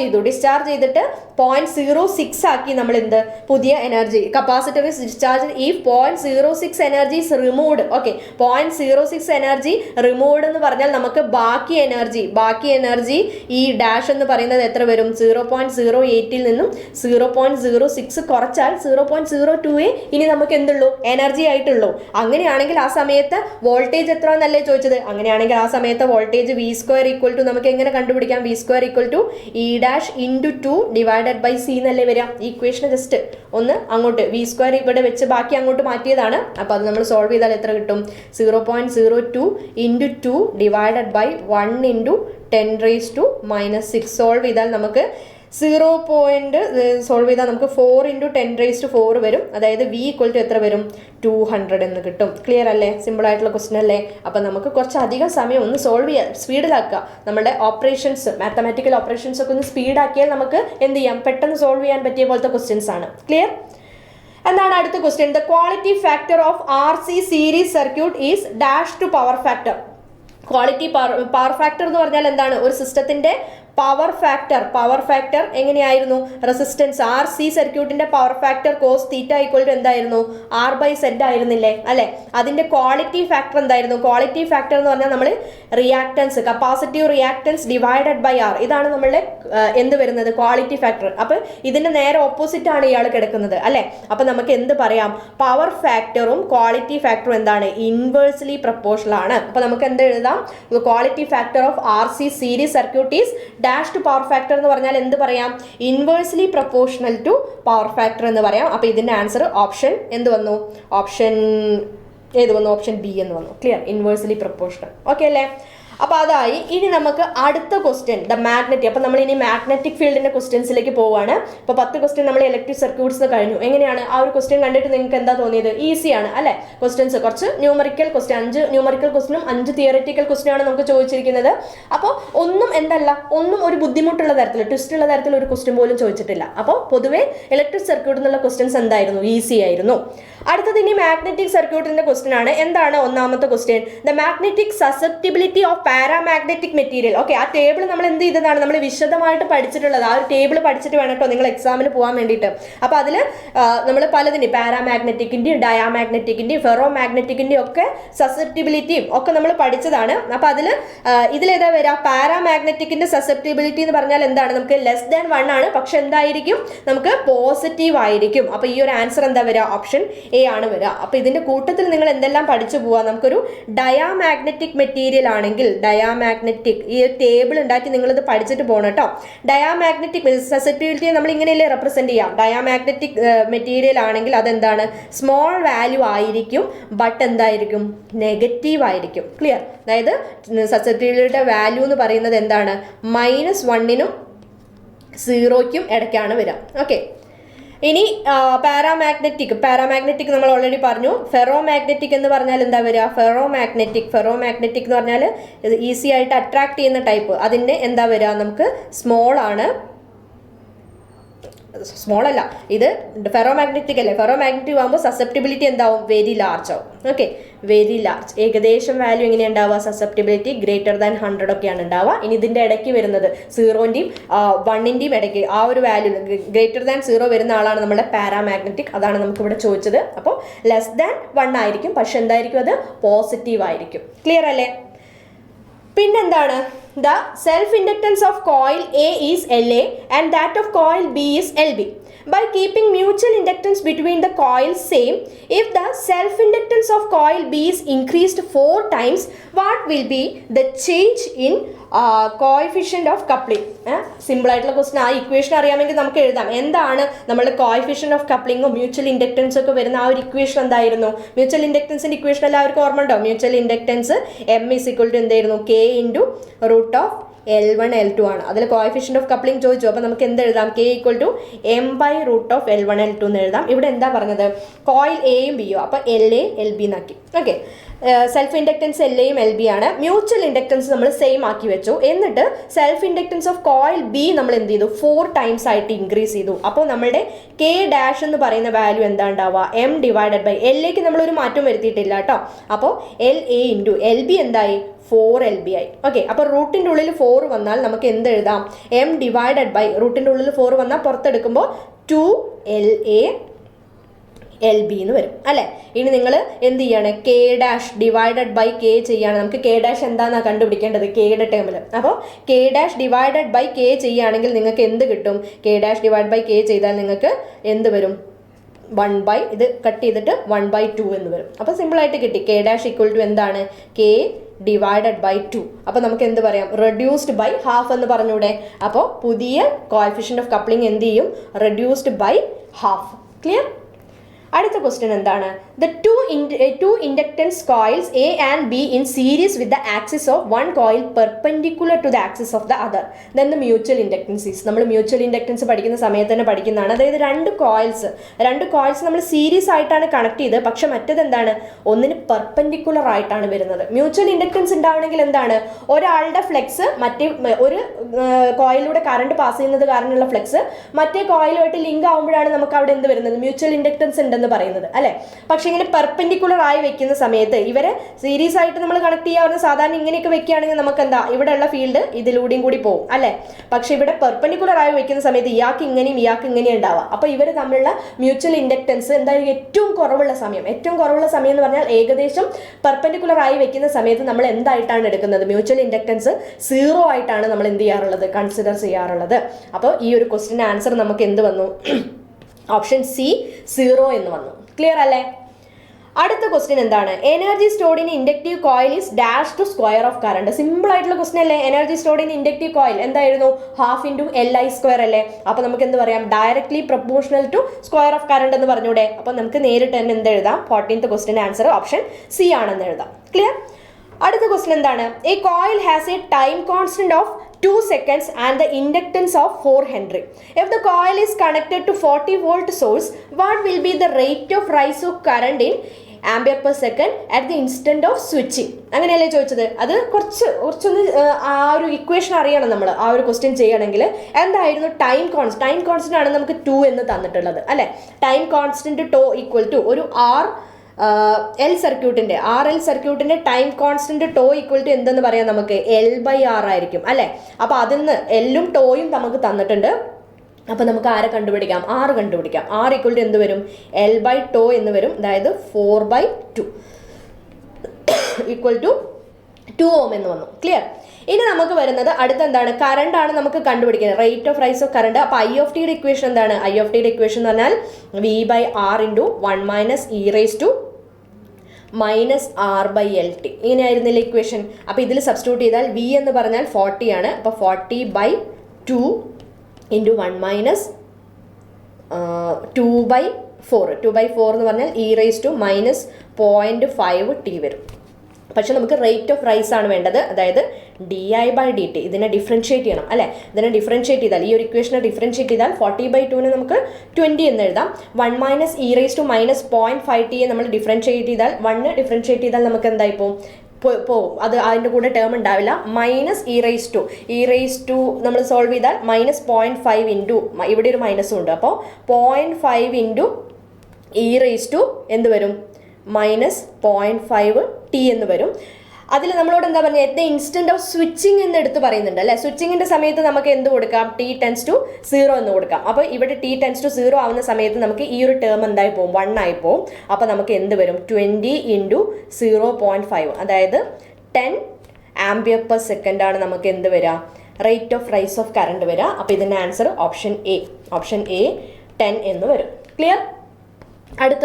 ചെയ്തിട്ട് 0.06 ആക്കി. നമ്മൾ എന്ത്? പുതിയ energy capacitor is discharge if 0.06 energy is removed. Okay, 0.06 energy removed എന്ന് പറഞ്ഞാൽ നമുക്ക് ബാക്കി എനർജി ഈ ഡാഷ് എന്ന് പറയുന്നത് എത്ര വരും? 0.08 നിന്നും 0.06 കുറച്ചാൽ 0.02 ഇനി നമുക്ക് എന്തുള്ളൂ? എനർജി ആയിട്ടുള്ളൂ. അങ്ങനെയാണെങ്കിൽ ആ സമയത്ത് വോൾട്ടേജ് എത്ര എന്നല്ലേ ചോദിച്ചത്? അങ്ങനെയാണെങ്കിൽ ആ സമയത്ത് വോൾട്ടേജ് V² നമുക്ക് എങ്ങനെ കണ്ടുപിടിക്കാം? V² E' into 2 divided by C എന്നല്ലേ വരിക. ഈ ഇക്വേഷൻ ജസ്റ്റ് ഒന്ന് അങ്ങോട്ട് V² ഇവിടെ വെച്ച് ബാക്കി അങ്ങോട്ട് മാറ്റിയതാണ്. അപ്പോൾ അത് നമ്മൾ സോൾവ് ചെയ്താൽ എത്ര കിട്ടും? 0.02 into 2 divided by 1 into 10⁻⁻⁶. Solve ചെയ്താൽ നമുക്ക് 4 ഇൻറ്റു 10⁻⁴ വരും. അതായത് V = എത്ര വരും? 200 എന്ന് കിട്ടും. ക്ലിയർ അല്ലേ? സിമ്പിൾ ആയിട്ടുള്ള ക്വസ്റ്റ്യൻ അല്ലേ? അപ്പം നമുക്ക് കുറച്ചധികം സമയം ഒന്ന് സോൾവ് ചെയ്യാം, സ്പീഡിലാക്കുക. നമ്മുടെ ഓപ്പറേഷൻസ്, മാത്തമാറ്റിക്കൽ ഓപ്പറേഷൻസ് ഒക്കെ ഒന്ന് സ്പീഡാക്കിയാൽ നമുക്ക് എന്ത് ചെയ്യാം? പെട്ടെന്ന് സോൾവ് ചെയ്യാൻ പറ്റിയ പോലത്തെ ക്വസ്റ്റ്യൻസ് ആണ്. ക്ലിയർ? എന്താണ് അടുത്ത question? The quality factor of RC series circuit is dash to power factor. Quality power factor എന്ന് പറഞ്ഞാൽ എന്താണ്? ഒരു സിസ്റ്റത്തിന്റെ പവർ ഫാക്ടർ എങ്ങനെയായിരുന്നു? റെസിസ്റ്റൻസ് ആർ സി സർക്യൂട്ടിന്റെ power factor cos theta equal to എന്തായിരുന്നു? R/Z ആയിരുന്നില്ലേ അല്ലെ? അതിന്റെ ക്വാളിറ്റി ഫാക്ടർ എന്തായിരുന്നു? ക്വാളിറ്റി ഫാക്ടർ എന്ന് പറഞ്ഞാൽ നമ്മൾ reactance, capacitive reactance divided by R, ഇതാണ് നമ്മളുടെ എന്ത് വരുന്നത്? Quality factor. അപ്പൊ ഇതിന്റെ നേരെ ഓപ്പോസിറ്റ് ആണ് ഇയാൾ കിടക്കുന്നത് അല്ലെ? അപ്പൊ നമുക്ക് എന്ത് പറയാം? പവർ ഫാക്ടറും ക്വാളിറ്റി ഫാക്ടറും എന്താണ്? ഇൻവേഴ്സ്ലി പ്രൊപ്പോർഷണൽ ആണ്. അപ്പൊ നമുക്ക് എന്ത് എഴുതാം? Quality factor of RC series circuit is dash to power factor എന്ന് പറഞ്ഞാൽ എന്ത് പറയാം? Inversely proportional to power factor എന്ന് പറയാം. അപ്പൊ ഇതിന്റെ ആൻസർ ഓപ്ഷൻ എന്ത് വന്നു? ഓപ്ഷൻ ഏത് വന്നു? ഓപ്ഷൻ ബി എന്ന് വന്നു. ക്ലിയർ? Inversely proportional. ഓക്കെ അല്ലേ? അപ്പോൾ അതായി. ഇനി നമുക്ക് അടുത്ത ക്വസ്റ്റ്യൻ ദ മാഗ്നറ്റിക്. അപ്പോൾ നമ്മൾ ഇനി മാഗ്നറ്റിക് ഫീൽഡിന്റെ ക്വസ്റ്റ്യൻസിലേക്ക് പോവുകയാണ്. ഇപ്പോൾ 10 ക്വസ്റ്റ്യൻ നമ്മൾ ഇലക്ട്രിക് സർക്യൂട്ട്സ് കഴിഞ്ഞു. എങ്ങനെയാണ് ആ ഒരു ക്വസ്റ്റ്യൻ കണ്ടിട്ട് നിങ്ങൾക്ക് എന്താ തോന്നിയത്? ഈസിയാണ് അല്ലേ? ക്വസ്റ്റ്യൻസ് കുറച്ച് ന്യൂമറിക്കൽ ക്വസ്റ്റ്യൻ, 5 ന്യൂമറിക്കൽ ക്വസ്റ്റ്യനും 5 തിയററ്റിക്കൽ ക്വസ്റ്റ്യനാണ് നമുക്ക് ചോദിച്ചിരിക്കുന്നത്. അപ്പോൾ ഒന്നും ഒരു ബുദ്ധിമുട്ടുള്ള തരത്തിൽ, ട്വിസ്റ്റ് ഉള്ള തരത്തിൽ ഒരു ക്വസ്റ്റ്യൻ പോലും ചോദിച്ചിട്ടില്ല. അപ്പോൾ പൊതുവേ ഇലക്ട്രിക് സർക്യൂട്ട് എന്നുള്ള ക്വസ്റ്റ്യൻസ് എന്തായിരുന്നു? ഈസി ആയിരുന്നു. അടുത്തത് ഇനി മാഗ്നറ്റിക് സർക്യൂട്ടിന്റെ ക്വസ്റ്റ്യൻ ആണ്. എന്താണ് ഒന്നാമത്തെ question? The magnetic susceptibility of paramagnetic material. Okay, ആ ടേബിൾ നമ്മൾ എന്ത് ചെയ്തതാണ്? നമ്മൾ വിശദമായിട്ട് പഠിച്ചിട്ടുള്ളത്. ആ ഒരു ടേബിൾ പഠിച്ചിട്ട് വേണം കേട്ടോ നിങ്ങൾ എക്സാമിന് പോകാൻ വേണ്ടിയിട്ട്. അപ്പോൾ അതിൽ നമ്മൾ പലതിൻ്റെയും പാരാമാഗ്നറ്റിക്കിൻ്റെയും ഡയാമാഗ്നറ്റിക്കിൻ്റെയും ഫെറോ മാഗ്നറ്റിക്കിൻ്റെയും ഒക്കെ സസെപ്റ്റിബിലിറ്റിയും ഒക്കെ നമ്മൾ പഠിച്ചതാണ്. അപ്പോൾ ഇതിലേതാ വരിക? പാരാമാഗ്നറ്റിക്കിൻ്റെ സസെപ്റ്റിബിലിറ്റി എന്ന് പറഞ്ഞാൽ എന്താണ്? നമുക്ക് <1 ആണ്, പക്ഷെ എന്തായിരിക്കും? നമുക്ക് പോസിറ്റീവ് ആയിരിക്കും. അപ്പോൾ ഈ ഒരു ആൻസർ എന്താ വരിക? ഓപ്ഷൻ എ ആണ് വരിക. അപ്പോൾ ഇതിൻ്റെ കൂട്ടത്തിൽ നിങ്ങൾ എന്തെല്ലാം പഠിച്ചു പോവാ? നമുക്കൊരു ഡയാമാഗ്നറ്റിക് മെറ്റീരിയൽ ആണെങ്കിൽ ഡയാമാഗ്നറ്റിക് ഈ ടേബിൾ ഉണ്ടാക്കി നിങ്ങളിത് പഠിച്ചിട്ട് പോകണം കേട്ടോ. ഡയാമാഗ്നറ്റിക് സസെപ്റ്റിബിലിറ്റിയെ നമ്മൾ ഇങ്ങനെയല്ലേ റെപ്രസെന്റ് ചെയ്യാം? ഡയാമാഗ്നറ്റിക് മെറ്റീരിയൽ ആണെങ്കിൽ അതെന്താണ്? സ്മോൾ വാല്യൂ ആയിരിക്കും, ബട്ട് എന്തായിരിക്കും? നെഗറ്റീവ് ആയിരിക്കും. ക്ലിയർ? അതായത് സസെപ്റ്റിബിലിറ്റിയുടെ വാല്യൂ എന്ന് പറയുന്നത് എന്താണ്? -1നും 0ക്കും ഇടയ്ക്കാണ് വരിക. ഓക്കെ, ഇനി പാരാമാഗ്നറ്റിക് നമ്മൾ ഓൾറെഡി പറഞ്ഞു. ഫെറോമാഗ്നറ്റിക് എന്ന് പറഞ്ഞാൽ എന്താ വരിക? ഫെറോമാഗ്നറ്റിക് എന്ന് പറഞ്ഞാൽ ഈസി ആയിട്ട് അട്രാക്ട് ചെയ്യുന്ന ടൈപ്പ്. അതിൻ്റെ എന്താ വരിക? നമുക്ക് സ്മോൾ അല്ല, ഇത് ഫെറോമാഗ്നറ്റിക് അല്ലേ? ഫെറോമാഗ്നറ്റിക് ആകുമ്പോൾ സസെപ്റ്റിബിലിറ്റി എന്താവും? വെരി ലാർജ് ആവും. Okay, very large. ഏകദേശം വാല്യൂ എങ്ങനെയാണ് ഉണ്ടാവുക? സസെപ്റ്റിബിലിറ്റി >100 ഒക്കെയാണ് ഉണ്ടാവുക. ഇനി ഇതിൻ്റെ ഇടയ്ക്ക് വരുന്നത് 0ൻ്റെയും 1ൻ്റെയും ഇടയ്ക്ക് ആ ഒരു വാല്യൂ >0 വരുന്ന ആളാണ് നമ്മുടെ പാരാമാഗ്നറ്റിക്. അതാണ് നമുക്കിവിടെ ചോദിച്ചത്. അപ്പോൾ <1 ആയിരിക്കും, പക്ഷെ എന്തായിരിക്കും? അത് പോസിറ്റീവ് ആയിരിക്കും. ക്ലിയർ അല്ലേ? പിന്നെന്താണ്? The self-inductance of coil A is LA and that of coil B is LB. By keeping mutual inductance between the coils same, if the self-inductance of coil B is increased 4 times, what will be the change in coefficient of coupling? Simple ആയിട്ടുള്ള question. ആ equation അറിയാമെങ്കിൽ നമുക്ക് എഴുതാം. എന്താണ് നമ്മൾ coefficient of കപ്ലിങ്ങും mutual inductance ഒക്കെ വരുന്ന ആ ഒരു ഇക്വേഷൻ എന്തായിരുന്നു? മ്യൂച്വൽ ഇൻഡക്ടൻസിന്റെ ഇക്വേഷൻ എല്ലാവർക്കും ഓർമ്മ ഉണ്ടോ? മ്യൂച്വൽ ഇൻഡക്ടൻസ് M = എന്തായിരുന്നു? K × √L1 L2 ആണ്. അതിൽ കോഎഫിഷ്യന്റ് ഓഫ് കപ്ലിംഗ് ചോദിച്ചു. അപ്പോൾ നമുക്ക് എന്ത് എഴുതാം? K = M/√L1 L2 എന്ന് എഴുതാം. ഇവിടെ എന്താ പറഞ്ഞത്? കോയിൽ എയും ബിയും. അപ്പോൾ LA LB എന്നാക്കി. ഓക്കെ, സെൽഫ് ഇൻഡക്ടൻസ് LAയും LB ആണ്. മ്യൂച്വൽ ഇൻഡക്ടൻസ് നമ്മൾ സെയിം ആക്കി വെച്ചു. എന്നിട്ട് self inductance of coil B നമ്മൾ എന്ത് ചെയ്തു? 4 ടൈംസ് ആയിട്ട് ഇൻക്രീസ് ചെയ്തു. അപ്പോൾ നമ്മുടെ K ഡാഷ് എന്ന് പറയുന്ന വാല്യൂ എന്താ ഉണ്ടാവുക? M/LA നമ്മൾ ഒരു മാറ്റം വരുത്തിയിട്ടില്ല കേട്ടോ. അപ്പോൾ LA × LB എന്തായി? 4LB ആയി. ഓക്കെ, അപ്പോൾ റൂട്ടിൻ്റെ ഉള്ളിൽ 4 വന്നാൽ നമുക്ക് എന്ത് എഴുതാം? M/, റൂട്ടിൻ്റെ ഉള്ളിൽ 4 വന്നാൽ പുറത്തെടുക്കുമ്പോൾ 2LA LB എന്ന് വരും അല്ലേ? ഇനി നിങ്ങൾ എന്ത് ചെയ്യാണ്? K' / K ചെയ്യാണ്. നമുക്ക് K' എന്താണെന്നാണ് കണ്ടുപിടിക്കേണ്ടത്? Kയുടെ ടേമിൽ. അപ്പോൾ K' / K ചെയ്യുകയാണെങ്കിൽ നിങ്ങൾക്ക് എന്ത് കിട്ടും? K' / K ചെയ്താൽ നിങ്ങൾക്ക് എന്ത് വരും? 1/ ഇത് കട്ട് ചെയ്തിട്ട് 1/2 എന്ന് വരും. അപ്പോൾ സിമ്പിളായിട്ട് കിട്ടി. K' = എന്താണ്? K / 2. അപ്പോൾ നമുക്ക് എന്ത് പറയാം? റെഡ്യൂസ്ഡ് ബൈ ഹാഫ് എന്ന് പറഞ്ഞൂടെ? അപ്പോൾ പുതിയ കോഎഫിഷ്യന്റ് ഓഫ് കപ്ലിംഗ് എന്ത് ചെയ്യും? Reduced by half. ക്ലിയർ? അടുത്ത ക്വസ്റ്റ്യൻ എന്താണ്? The two inductance coils A and B in series with the axis of one coil perpendicular to the axis of the other. Then the mutual inductance is. നമ്മൾ mutual inductance പഠിക്കുന്ന സമയത്ത് തന്നെ പഠിക്കുന്നതാണ്. അതായത് രണ്ട് coils നമ്മൾ series ആയിട്ടാണ് connect ചെയ്തത്. പക്ഷെ മറ്റേത് എന്താണ്? ഒന്നിന് പെർപെൻഡിക്കുലർ ആയിട്ടാണ് വരുന്നത്. മ്യൂച്വൽ ഇൻഡക്ടൻസ് ഉണ്ടാവണമെങ്കിൽ എന്താണ്, ഒരാളുടെ ഫ്ലെക്സ് മറ്റേ ഒരു കോയിലൂടെ കറണ്ട് പാസ് ചെയ്യുന്നത് കാരണമുള്ള ഫ്ലെക്സ് മറ്റേ കോയിലുമായിട്ട് ലിങ്ക് ആകുമ്പോഴാണ് നമുക്ക് അവിടെ എന്ത് വരുന്നത്, മ്യൂച്വൽ ഇൻഡക്ടൻസ് ഉണ്ടെന്ന് പറയുന്നത് അല്ലേ. പക്ഷെ ഇങ്ങനെ പെർപെൻഡിക്കുലർ ആയി വെക്കുന്ന സമയത്ത് ഇവരെ സീരീസ് ആയിട്ട് നമ്മൾ കണക്ട് ചെയ്യാവുന്ന സാധാരണ ഇങ്ങനെയൊക്കെ വെക്കുകയാണെങ്കിൽ നമുക്ക് എന്താ ഇവിടെയുള്ള ഫീൽഡ് ഇതിലൂടെയും കൂടി പോകും അല്ലേ. പക്ഷെ ഇവിടെ പെർപെൻഡിക്കുലർ ആയി വെക്കുന്ന സമയത്ത് ഇയാൾക്ക് ഇങ്ങനെയും ഇയാൾക്ക് ഇങ്ങനെയും ഉണ്ടാവുക. അപ്പോൾ ഇവർ തമ്മിലുള്ള മ്യൂച്വൽ ഇൻഡക്ടൻസ് എന്തായാലും ഏറ്റവും കുറവുള്ള സമയം എന്ന് പറഞ്ഞാൽ ഏകദേശം പെർപെൻഡിക്കുലർ ആയി വെക്കുന്ന സമയത്ത് നമ്മൾ എന്തായിട്ടാണ് എടുക്കുന്നത്, മ്യൂച്വൽ ഇൻഡക്ടൻസ് 0 ആയിട്ടാണ് നമ്മൾ എന്ത് ചെയ്യാറുള്ളത്, കൺസിഡർ ചെയ്യാറുള്ളത്. അപ്പോൾ ഈ ഒരു ക്വസ്റ്റിൻ്റെ ആൻസർ നമുക്ക് എന്ത് വന്നു, ഓപ്ഷൻ സി 0 എന്ന് വന്നു. ക്ലിയർ അല്ലേ. അടുത്ത ക്വസ്റ്റ്യൻ എന്താണ്, energy stored in inductive coil is dash to square of current. Simple ആയിട്ടുള്ള ക്വസ്റ്റ്യൻ അല്ലേ. Energy stored in inductive coil എന്തായിരുന്നു, ½ × Li² അല്ലേ. അപ്പോൾ നമുക്ക് എന്ത് പറയാം, directly proportional to square of current എന്ന് പറഞ്ഞൂടെ. അപ്പോൾ നമുക്ക് നേരിട്ട് തന്നെ എന്ത് എഴുതാം, 14th ക്വസ്റ്റിൻ്റെ ആൻസർ ഓപ്ഷൻ സി ആണെന്ന് എഴുതാം. ക്ലിയർ. അടുത്ത ക്വസ്റ്റ്യൻ എന്താണ്, A coil has A time constant of 2 seconds and the inductance of 4 Henry. If the coil is connected to 40-volt source, what will be the rate of rise of current in ampere per second at the instant of switching? അങ്ങനെയല്ലേ ചോദിച്ചത്. അത് കുറച്ചൊന്ന് ആ ഒരു equation അറിയണം നമ്മൾ ആ ഒരു ക്വസ്റ്റ്യൻ ചെയ്യണമെങ്കിൽ. എന്തായിരുന്നു ടൈം കോൺസ്റ്റന്റ് ആണ് നമുക്ക് 2 എന്ന് തന്നിട്ടുള്ളത് അല്ലേ. Time constant tau equal to ഒരു RL സർക്യൂട്ടിന്റെ time constant tau equal to എന്തെന്ന് പറയാം, നമുക്ക് L/R ആയിരിക്കും അല്ലേ. അപ്പോൾ അതിൽ നിന്ന് എല്ലും ടോയും നമുക്ക് തന്നിട്ടുണ്ട്. അപ്പോൾ നമുക്ക് ആരെ കണ്ടുപിടിക്കാം, R കണ്ടുപിടിക്കാം. R ഈക്വൽ ടു എന്ത് വരും, L/τ എന്ന് വരും. അതായത് 4/2 ഈക്വൽ ടു 2 ohm എന്ന് വന്നു. ക്ലിയർ. ഇനി നമുക്ക് വരുന്നത് അടുത്ത എന്താണ്, കറണ്ട് ആണ് നമുക്ക് കണ്ടുപിടിക്കുന്നത്, rate of rise of current. അപ്പോൾ I(t)യുടെ ഇക്വേഷൻ എന്താണ്, I(t)യുടെ ഇക്വേഷൻ എന്ന് പറഞ്ഞാൽ V/R × 1 - - R/LT ഇങ്ങനെയായിരുന്നില്ല ഇക്വേഷൻ. അപ്പോൾ ഇതിൽ സബ്സ്റ്റിറ്റ്യൂട്ട് ചെയ്താൽ V എന്ന് പറഞ്ഞാൽ 40 ആണ്. അപ്പോൾ 40/2 × 1 - 2/4 എന്ന് പറഞ്ഞാൽ e⁻⁻⁵t വരും. പക്ഷെ നമുക്ക് റേറ്റ് ഓഫ് റൈസ് ആണ് വേണ്ടത്, അതായത് di/dt. ഇതിനെ ഡിഫറൻഷിയേറ്റ് ചെയ്യണം അല്ലേ. ഇതിനെ ഡിഫറൻഷിയേറ്റ് ചെയ്താൽ, ഈ ഒരു ഇക്വേഷനെ ഡിഫറൻഷിയേറ്റ് ചെയ്താൽ 40/2 നമുക്ക് 20 എന്ന് എഴുതാം. 1 - e⁻⁻0.5t നമ്മൾ ഡിഫറൻഷിയേറ്റ് ചെയ്താൽ 1 ഡിഫറൻഷിയേറ്റ് ചെയ്താൽ നമുക്ക് എന്തായി പോവും, അത് അതിൻ്റെ കൂടെ ടേം ഉണ്ടാവില്ല. e⁻⁻ നമ്മൾ സോൾവ് ചെയ്താൽ -0.5 ഇവിടെ ഒരു മൈനസും ഉണ്ട്. അപ്പോൾ 0.5 × എന്ത് വരും, -0.5t എന്ന് വരും. അതിൽ നമ്മളോട് എന്താ പറഞ്ഞത്, at the instant of switching എന്ന് എടുത്ത് പറയുന്നുണ്ട് അല്ലേ. സ്വിച്ചിങ്ങിന്റെ സമയത്ത് നമുക്ക് എന്ത് കൊടുക്കാം, t→0 എന്ന് കൊടുക്കാം. അപ്പോൾ ഇവിടെ t→0 ആവുന്ന സമയത്ത് നമുക്ക് ഈ ഒരു ടേം എന്തായി പോകും, 1 ആയി പോകും. അപ്പോൾ നമുക്ക് എന്ത് വരും, 20 × 0.5 അതായത് 10 Ampere/second ആണ് നമുക്ക് എന്ത് വരിക, rate of rise of current വരിക. അപ്പോൾ ഇതിൻ്റെ ആൻസർ ഓപ്ഷൻ എ 10 എന്ന് വരും. ക്ലിയർ. അടുത്ത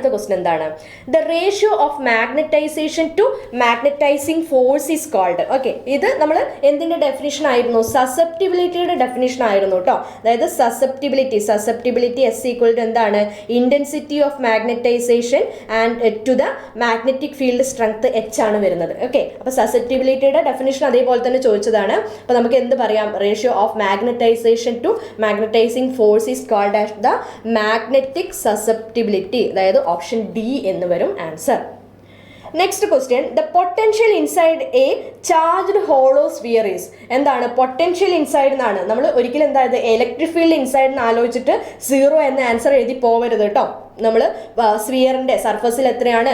ക്വസ്റ്റ്യൻ എന്താണ്, the ratio of magnetisation to magnetising force is called. Okay, ഇത് നമ്മൾ എന്തിൻ്റെ ഡെഫിനിഷൻ ആയിരുന്നു, സസെപ്റ്റിബിലിറ്റിയുടെ ഡെഫിനിഷൻ ആയിരുന്നു കേട്ടോ. അതായത് സസെപ്റ്റിബിലിറ്റി S ഈക്വൽ ടു എന്താണ്, intensity of magnetisation and to the magnetic field strength H ആണ് വരുന്നത്. ഓക്കെ, അപ്പോൾ സസെപ്റ്റിബിലിറ്റിയുടെ ഡെഫിനിഷൻ അതേപോലെ തന്നെ ചോദിച്ചതാണ്. അപ്പോൾ നമുക്ക് എന്ത് പറയാം, ratio of magnetisation to magnetising force is called as the magnetic susceptibility, അതായത് ഓപ്ഷൻ ഡി എന്ന് വരും answer. Next question, the potential inside a charged hollow sphere is. എന്താണ് പൊട്ടൻഷ്യൽ ഇൻസൈഡ് എന്നാണ് നമ്മൾ ഒരിക്കലും എന്തായത് ഇലക്ട്രിക് ഫീൽഡ് ഇൻസൈഡ് എന്ന് ആലോചിച്ചിട്ട് 0 എന്ന ആൻസർ എഴുതി പോവരുത് കേട്ടോ. നമ്മൾ സ്ഫിയറിൻ്റെ സർഫസിൽ എത്രയാണ്,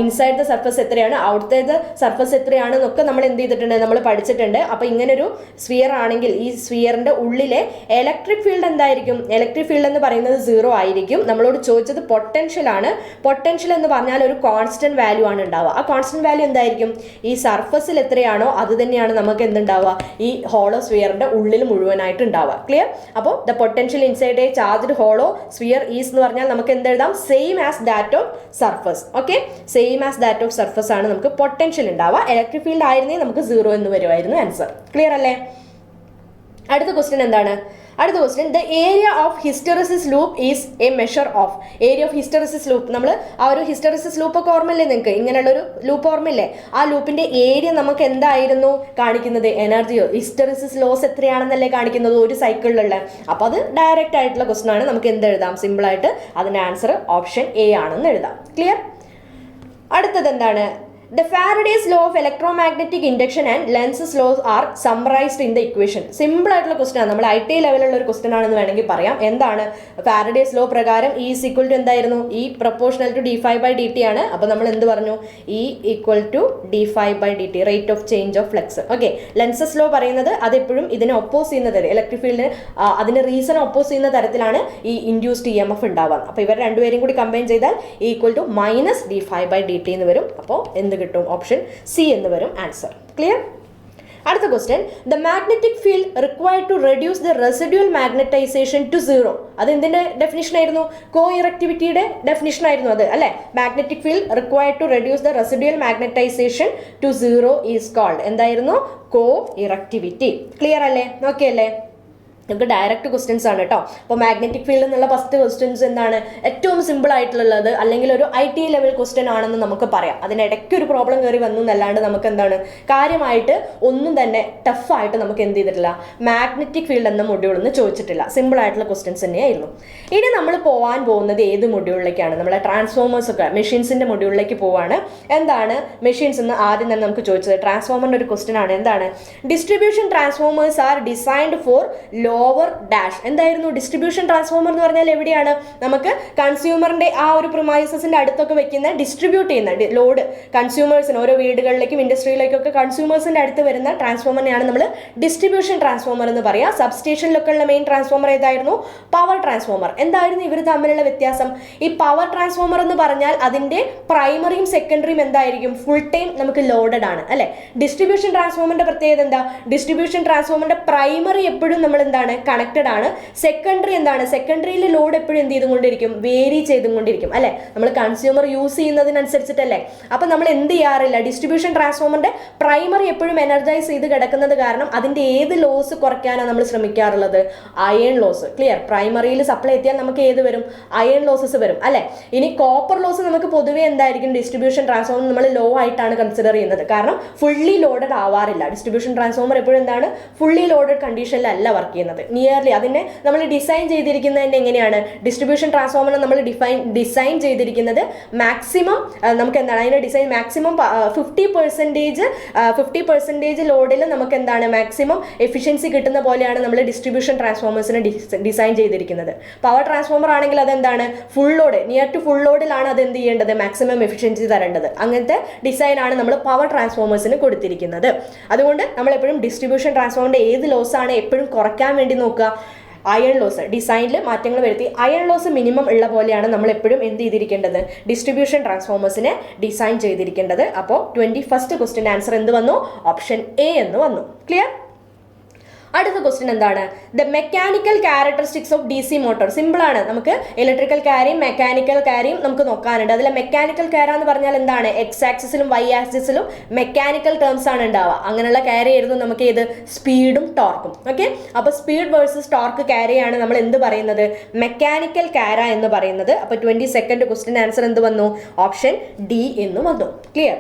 ഇൻസൈഡ് ദ സർഫസ് എത്രയാണ്, ഔട്ട്സൈഡ് ദ സർഫസ് എത്രയാണ് എന്നൊക്കെ നമ്മൾ എന്ത് ചെയ്തിട്ടുണ്ട്, നമ്മൾ പഠിച്ചിട്ടുണ്ട്. അപ്പോൾ ഇങ്ങനൊരു സ്ഫിയർ ആണെങ്കിൽ ഈ സ്ഫിയറിൻ്റെ ഉള്ളിലെ ഇലക്ട്രിക് ഫീൽഡ് എന്തായിരിക്കും, ഇലക്ട്രിക് ഫീൽഡ് എന്ന് പറയുന്നത് 0 ആയിരിക്കും. നമ്മളോട് ചോദിച്ചത് പൊട്ടൻഷ്യൽ ആണ്. പൊട്ടൻഷ്യൽ എന്ന് പറഞ്ഞാൽ ഒരു കോൺസ്റ്റന്റ് വാല്യൂ ആണ് ഉണ്ടാവുക. ആ കോൺസ്റ്റന്റ് വാല്യൂ എന്തായിരിക്കും, ഈ സർഫസിൽ എത്രയാണോ അത് തന്നെയാണ് നമുക്ക് എന്തുണ്ടാവുക, ഈ ഹോളോ സ്ഫിയറിൻ്റെ ഉള്ളിൽ മുഴുവനായിട്ട് ഉണ്ടാവുക. ക്ലിയർ. അപ്പോൾ the potential inside a charged hollow sphere is എന്ന് പറഞ്ഞാൽ നമുക്ക് എന്ത് എഴുതാം, same as that of surface. Okay, same as that of surface ആണ് നമുക്ക് പൊട്ടൻഷ്യൽ ഉണ്ടാവുക. ഇലക്ട്രിക് ഫീൽഡ് ആയിരുന്നെങ്കിൽ നമുക്ക് 0 എന്ന് വരുമായിരുന്നു ആൻസർ. ക്ലിയർ അല്ലേ. അടുത്ത ക്വസ്റ്റ്യൻ എന്താണ്, അടുത്ത question, the area of hysteresis loop is A measure of. Area of hysteresis loop, നമ്മൾ ആ ഒരു ഹിസ്റ്ററിസിസ് ലൂപ്പ് ഒക്കെ ഓർമ്മയില്ലേ നിങ്ങൾക്ക്, ഇങ്ങനെയുള്ളൊരു ലൂപ്പ് ഓർമ്മയില്ലേ. ആ ലൂപ്പിന്റെ ഏരിയ നമുക്ക് എന്തായിരുന്നു കാണിക്കുന്നത്, എനർജിയോ ഹിസ്റ്ററിസിസ് ലോസ് എത്രയാണെന്നല്ലേ കാണിക്കുന്നത് ഒരു സൈക്കിളിലുള്ള. അപ്പോൾ അത് ഡയറക്റ്റ് ആയിട്ടുള്ള ക്വസ്റ്റ്യൻ ആണ്. നമുക്ക് എന്ത് എഴുതാം, സിമ്പിളായിട്ട് അതിൻ്റെ ആൻസർ ഓപ്ഷൻ എ ആണെന്ന് എഴുതാം. ക്ലിയർ. അടുത്തത് എന്താണ്? The Faraday's law of electromagnetic induction and Lenz's laws are summarized in the equation. Simple ആയിട്ടുള്ള ക്വസ്റ്റൻ ആണ്. നമ്മൾ IT ലെവലുള്ള ഒരു ക്വസ്റ്റൻ ആണെന്ന് വേണമെങ്കിൽ പറയാം. എന്താണ്? ഫാരഡേസ് ലോ പ്രകാരം E is equal to എന്തായിരുന്നു? E proportional to d∅/dt ആണ്. അപ്പോൾ നമ്മൾ എന്ത് പറഞ്ഞു? E equal to d∅/dt, rate of change of flux. Okay, Lenz's law പറയുന്നത് അതെപ്പോഴും ഇതിനെ ഒപ്പോസ് ചെയ്യുന്ന തരം, ഇലക്ട്രിക് ഫീൽഡിന് അതിന്റെ റീസൺ ഒപ്പോസ് ചെയ്യുന്ന തരത്തിലാണ് ഈ ഇൻഡ്യൂസ്ഡ് EMF ഉണ്ടാവുക. അപ്പോൾ ഇവർ രണ്ടുപേരും കൂടി കമ്പൈൻ ചെയ്താൽ ഈക്വൽ ടു മൈനസ് d∅/dt എന്ന് വരും. അപ്പോൾ എന്ത് കിട്ടും? ഓപ്ഷൻ സി എന്ന് വരും ആൻസർ. ക്ലിയർ? അടുത്ത question, the magnetic field required to reduce the residual magnetisation to zero. അത് എന്തിന്റെ ഡെഫിനിഷൻ ആയിരുന്നു? കോ ഇറക്ടിവിറ്റിയുടെ ഡെഫിനിഷൻ ആയിരുന്നു അത്, അല്ലെ? Magnetic field required to reduce the residual magnetisation to zero is called എന്തായിരുന്നു? കോ ഇറക്ടിവിറ്റി. ക്ലിയർ അല്ലേ? ഓക്കെ അല്ലേ? നമുക്ക് ഡയറക്റ്റ് ക്വസ്റ്റ്യൻസ് ആണ് കേട്ടോ. അപ്പോൾ മാഗ്നറ്റിക് ഫീൽഡ് എന്നുള്ള ഫസ്റ്റ് ക്വസ്റ്റ്യൻസ് എന്താണ്? ഏറ്റവും സിമ്പിൾ ആയിട്ടുള്ളത്, അല്ലെങ്കിൽ ഒരു IT ലെവൽ ക്വസ്റ്റ്യൻ ആണെന്ന് നമുക്ക് പറയാം. അതിനിടയ്ക്ക് ഒരു പ്രോബ്ലം കയറി വന്നു എന്നല്ലാണ്ട് നമുക്ക് എന്താണ് കാര്യമായിട്ട് ഒന്നും തന്നെ ടഫായിട്ട് നമുക്ക് എന്ത് ചെയ്തിട്ടില്ല, മാഗ്നറ്റിക് ഫീൽഡ് എന്ന മൊഡ്യൂളൊന്ന് ചോദിച്ചിട്ടില്ല. സിമ്പിൾ ആയിട്ടുള്ള ക്വസ്റ്റ്യൻസ് തന്നെയായിരുന്നു. ഇനി നമ്മൾ പോകാൻ പോകുന്നത് ഏത് മൊഡ്യൂളിലേക്കാണ്? നമ്മളെ ട്രാൻസ്ഫോമേഴ്സ് ഒക്കെ മെഷീൻസിന്റെ മൊഡ്യൂളിലേക്ക് പോവാണ്. എന്താണ് മെഷീൻസ് എന്ന് ആദ്യം തന്നെ നമുക്ക് ചോദിച്ചത്? ട്രാൻസ്ഫോമറിന്റെ ഒരു ക്വസ്റ്റ്യൻ ആണ്. എന്താണ്? Distribution transformers R designed for lower dash. എന്തായിരുന്നു ഡിസ്ട്രിബ്യൂഷൻ ട്രാൻസ്ഫോമർ എന്ന് പറഞ്ഞാൽ? എവിടെയാണ് നമുക്ക് കൺസ്യൂമറിന്റെ ആ ഒരു പ്രിമൈസസിന്റെ അടുത്തൊക്കെ വെക്കുന്ന ഡിസ്ട്രിബ്യൂട്ട് ചെയ്യുന്ന ലോഡ് കൺസ്യൂമേഴ്സിന്, ഓരോ വീടുകളിലേക്കും ഇൻഡസ്ട്രിയിലേക്കൊക്കെ കൺസ്യൂമേഴ്സിന്റെ അടുത്ത് വരുന്ന ട്രാൻസ്ഫോമറിനെയാണ് നമ്മൾ ഡിസ്ട്രിബ്യൂഷൻ ട്രാൻസ്ഫോമർ എന്ന് പറയാം. സബ്സ്റ്റേഷനിലൊക്കെ ഉള്ള മെയിൻ ട്രാൻസ്ഫോമർ ഏതായിരുന്നു? Power transformer. എന്തായിരുന്നു ഇവർ തമ്മിലുള്ള വ്യത്യാസം? ഈ പവർ ട്രാൻസ്ഫോമർ എന്ന് പറഞ്ഞാൽ അതിന്റെ പ്രൈമറിയും സെക്കൻഡറിയും എന്തായിരിക്കും? ഫുൾ ടൈം നമുക്ക് ലോഡഡ് ആണ്, അല്ലെ? ഡിസ്ട്രിബ്യൂഷൻ ട്രാൻസ്ഫോമറിന്റെ പ്രത്യേകത എന്താ? ഡിസ്ട്രിബ്യൂഷൻ ട്രാൻസ്ഫോമറിന്റെ പ്രൈമറി എപ്പോഴും നമ്മൾ എന്താണ് കണക്റ്റഡ് ആണ്. സെക്കൻഡറി എന്താണ്? സെക്കൻഡറിയിൽ ലോഡ് എപ്പോഴും എന്ത് ചെയ്തുകൊണ്ടിരിക്കും? വേരി ചെയ്തുകൊണ്ടിരിക്കും, അല്ലെ? നമ്മൾ കൺസ്യൂമർ യൂസ് ചെയ്യുന്നതിനനുസരിച്ചിട്ടല്ലേ. അപ്പൊ നമ്മൾ എന്ത് ചെയ്യാറില്ല? ഡിസ്ട്രിബ്യൂഷൻ ട്രാൻസ്ഫോമറിന്റെ പ്രൈമറി എപ്പോഴും എനർജൈസ് ചെയ്ത് കിടക്കുന്നത് കാരണം അതിന്റെ ഏത് ലോസ് കുറയ്ക്കാനാണ് നമ്മൾ ശ്രമിക്കാറുള്ളത്? Iron loss. ക്ലിയർ? പ്രൈമറിയിൽ സപ്ലൈ എത്തിയാൽ നമുക്ക് ഏത് വരും? അയൺ ലോസസ് വരും, അല്ലെ? ഇനി കോപ്പർ ലോസ് നമുക്ക് പൊതുവെ എന്തായിരിക്കും? ഡിസ്ട്രിബ്യൂഷൻ ട്രാൻസ്ഫോമർ നമ്മൾ ലോ ആയിട്ടാണ് കൺസിഡർ ചെയ്യുന്നത്. കാരണം ഫുള്ളി ലോഡഡ് ആവാറില്ല. ഡിസ്ട്രിബ്യൂഷൻ ട്രാൻസ്ഫോമർ എപ്പോഴും എന്താണ്? ഫുള്ളി ലോഡഡ് കണ്ടീഷനിലല്ല വർക്ക് ചെയ്യുന്നത്. നിയർലി അതിനെ നമ്മൾ ഡിസൈൻ ചെയ്തിരിക്കുന്നത് എങ്ങനെയാണ്? ഡിസ്ട്രിബ്യൂഷൻ ട്രാൻസ്ഫോമറിനെ നമ്മൾ ഡിസൈൻ ചെയ്തിരിക്കുന്നത് മാക്സിമം നമുക്ക് എന്താണ് അതിന്റെ ഡിസൈൻ മാക്സിമം 50% ലോഡിൽ നമുക്ക് എന്താണ് മാക്സിമം എഫിഷ്യൻസി കിട്ടുന്ന പോലെയാണ് നമ്മൾ ഡിസ്ട്രിബ്യൂഷൻ ട്രാൻസ്ഫോമേഴ്സിനെ ഡിസൈൻ ചെയ്തിരിക്കുന്നത്. പവർ ട്രാൻസ്ഫോമർ ആണെങ്കിൽ അതെന്താണ്? Full load, near to full ലോഡിലാണ് അത് എന്ത് ചെയ്യേണ്ടത്? മാക്സിമം എഫിഷ്യൻസി തരേണ്ടത്. അങ്ങനത്തെ ഡിസൈനാണ് നമ്മൾ പവർ ട്രാൻസ്ഫോമേഴ്സിന് കൊടുത്തിരിക്കുന്നത്. അതുകൊണ്ട് നമ്മൾ എപ്പോഴും ഡിസ്ട്രിബ്യൂഷൻ ട്രാൻസ്ഫോമറിന്റെ ഏത് ലോസ് ആണ് എപ്പോഴും കുറയ്ക്കാൻ വേണ്ടി നോക്കുക? Iron loss. ഡിസൈനിൽ മാറ്റങ്ങൾ വരുത്തി അയൺ ലോസ് മിനിമം ഉള്ള പോലെയാണ് നമ്മൾ എപ്പോഴും എന്ത് ചെയ്തിരിക്കേണ്ടത്? ഡിസ്ട്രിബ്യൂഷൻ ട്രാൻസ്ഫോമേഴ്സിനെ ഡിസൈൻ ചെയ്തിരിക്കേണ്ടത്. അപ്പോൾ 21st ക്വസ്റ്റ്യൻ ആൻസർ എന്ത് വന്നു? ഓപ്ഷൻ എ എന്ന് വന്നു. ക്ലിയർ? അടുത്ത ക്വസ്റ്റ്യൻ എന്താണ്? The mechanical characteristics of DC motor. Simple ആണ്. നമുക്ക് ഇലക്ട്രിക്കൽ കാര്യം മെക്കാനിക്കൽ കാര്യം നമുക്ക് നോക്കാനുണ്ട്. അതിലെ മെക്കാനിക്കൽ കാര എന്ന് പറഞ്ഞാൽ എന്താണ്? X ആക്സിസിലും Y ആക്സിസിലും മെക്കാനിക്കൽ ടേംസ് ആണ് ഉണ്ടാവുക. അങ്ങനെയുള്ള ക്യാരി ആയിരുന്നു നമുക്ക് ഏത്? സ്പീഡും ടോർക്കും. ഓക്കെ, അപ്പോൾ സ്പീഡ് വേഴ്സസ് ടോർക്ക് ക്യാരിയാണ് നമ്മൾ എന്ത് പറയുന്നത്? മെക്കാനിക്കൽ കാര എന്ന് പറയുന്നത്. അപ്പോൾ 22nd ക്വസ്റ്റ്യൻ ആൻസർ എന്ത് വന്നു? ഓപ്ഷൻ ഡി എന്ന് വന്നു. ക്ലിയർ?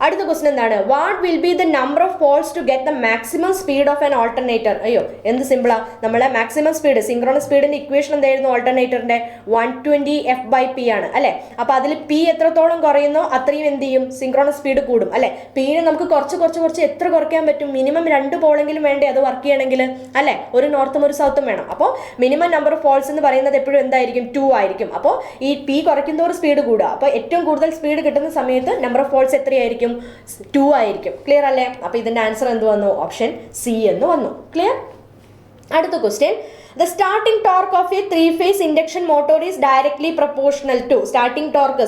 അടുത്ത ക്വസ്റ്റൻ എന്താണ്? What will be the number of poles to get the maximum speed of an alternator? അയ്യോ, എന്ത് സിമ്പിളാ. നമ്മളെ മാക്സിമം സ്പീഡ് സിങ്ക്രോണസ് സ്പീഡിന്റെ ഇക്വേഷൻ എന്തായിരുന്നു? ഓൾട്ടർനേറ്ററിന്റെ 120 f/p ആണ്, അല്ലെ? അപ്പൊ അതിൽ P എത്രത്തോളം കുറയുന്നോ അത്രയും എന്ത് ചെയ്യും? സിങ്ക്രോണസ് സ്പീഡ് കൂടും, അല്ലെ? Pനെ നമുക്ക് കുറച്ച് എത്ര കുറയ്ക്കാൻ പറ്റും? മിനിമം 2 പോളെങ്കിലും വേണ്ടേ അത് വർക്ക് ചെയ്യണമെങ്കിൽ, അല്ലെ? ഒരു നോർത്തും ഒരു സൗത്തും വേണം. അപ്പോൾ മിനിമം നമ്പർ ഓഫ് പോൾസ് എന്ന് പറയുന്നത് എപ്പോഴും എന്തായിരിക്കും? 2 ആയിരിക്കും. അപ്പോൾ ഈ P കുറയ്ക്കുന്നതോറും സ്പീഡ് കൂടുക. അപ്പോൾ ഏറ്റവും കൂടുതൽ സ്പീഡ് കിട്ടുന്ന സമയത്ത് നമ്പർ ഓഫ് പോൾസ് എത്രയായിരിക്കും? 2 ആയിരിക്കും. ക്ലിയർ അല്ലേ? അപ്പൊ ഇതിന്റെ ആൻസർ എന്ത് വന്നു? ഓപ്ഷൻ സി എന്ന് വന്നു. ക്ലിയർ? അടുത്ത question, the starting torque of a 3-phase induction motor is directly proportional to starting torque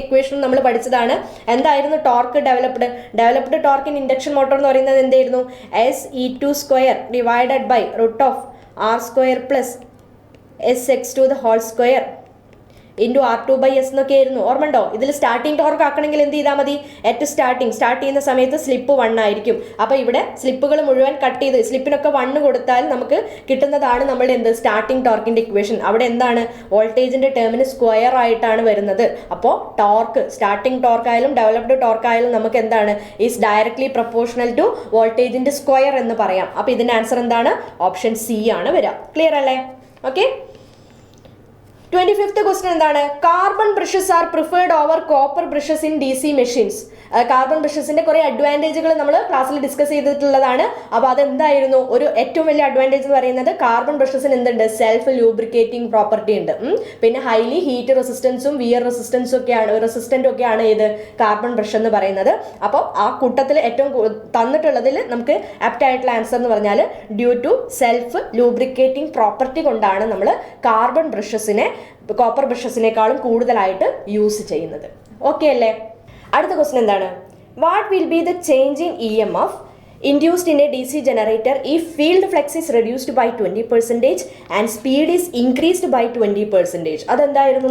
equation നമ്മൾ പഠിച്ചതാണ്. എന്തായിരുന്നു torque? Developed torque in induction motor എന്ന് പറയുന്നത് എന്തായിരുന്നു? SE2² divided by √R² plus SX2 the whole square into R2/S എന്നൊക്കെ ആയിരുന്നു. ഓർമ്മണ്ടോ? ഇതിൽ starting torque ആക്കണമെങ്കിൽ എന്ത് ചെയ്താൽ മതി? സ്റ്റാർട്ട് ചെയ്യുന്ന സമയത്ത് സ്ലിപ്പ് 1 ആയിരിക്കും. അപ്പോൾ ഇവിടെ സ്ലിപ്പുകൾ മുഴുവൻ കട്ട് ചെയ്ത് സ്ലിപ്പിനൊക്കെ 1 കൊടുത്താൽ നമുക്ക് കിട്ടുന്നതാണ് നമ്മളുടെ എന്ത്? സ്റ്റാർട്ടിംഗ് ടോർക്കിന്റെ ഇക്വേഷൻ. അവിടെ എന്താണ്? വോൾട്ടേജിന്റെ ടേമിന് സ്ക്വയർ ആയിട്ടാണ് വരുന്നത്. അപ്പോൾ ടോർക്ക് സ്റ്റാർട്ടിംഗ് ടോർക്ക് ആയാലും ഡെവലപ്ഡ് ടോർക്ക് ആയാലും നമുക്ക് എന്താണ്? ഈസ് ഡയറക്ട്ലി പ്രൊപ്പോർഷണൽ ടു വോൾട്ടേജിന്റെ സ്ക്വയർ എന്ന് പറയാം. അപ്പോൾ ഇതിന്റെ ആൻസർ എന്താണ്? ഓപ്ഷൻ സി ആണ് വരിക. ക്ലിയർ അല്ലേ? ഓക്കെ, 25th ക്വസ്റ്റ്യൻ എന്താണ്? Carbon brushes are preferred over copper brushes in DC machines. Carbon ബ്രഷസിന്റെ കുറെ അഡ്വാൻറ്റേജുകൾ നമ്മൾ ക്ലാസ്സിൽ ഡിസ്കസ് ചെയ്തിട്ടുള്ളതാണ്. അപ്പോൾ അതെന്തായിരുന്നു? ഒരു ഏറ്റവും വലിയ അഡ്വാൻറ്റേജ് എന്ന് പറയുന്നത് കാർബൺ ബ്രഷസിന് എന്തുണ്ട്? സെൽഫ് ലൂബ്രിക്കേറ്റിംഗ് പ്രോപ്പർട്ടി ഉണ്ട്. പിന്നെ ഹൈലി ഹീറ്റ് റെസിസ്റ്റൻസും വിയർ റെസിസ്റ്റൻറ്റും ഒക്കെയാണ് ഇത് കാർബൺ ബ്രഷ് എന്ന് പറയുന്നത്. അപ്പോൾ ആ കൂട്ടത്തിൽ ഏറ്റവും തന്നിട്ടുള്ളതിൽ നമുക്ക് ആപ്റ്റ് ആയിട്ടുള്ള ആൻസർ എന്ന് പറഞ്ഞാൽ due to self lubricating property കൊണ്ടാണ് നമ്മൾ കാർബൺ ബ്രഷസിനെ കോപ്പർ ബ്രഷസിനേക്കാളും കൂടുതലായിട്ട് യൂസ് ചെയ്യുന്നത്. ഓക്കെ അല്ലേ? അടുത്ത ക്വസ്റ്റ്യൻ എന്താണ്? What will be the change in EMF induced in a DC generator if field flux is reduced by 20% and speed is increased by 20%? അതെന്തായിരുന്നു?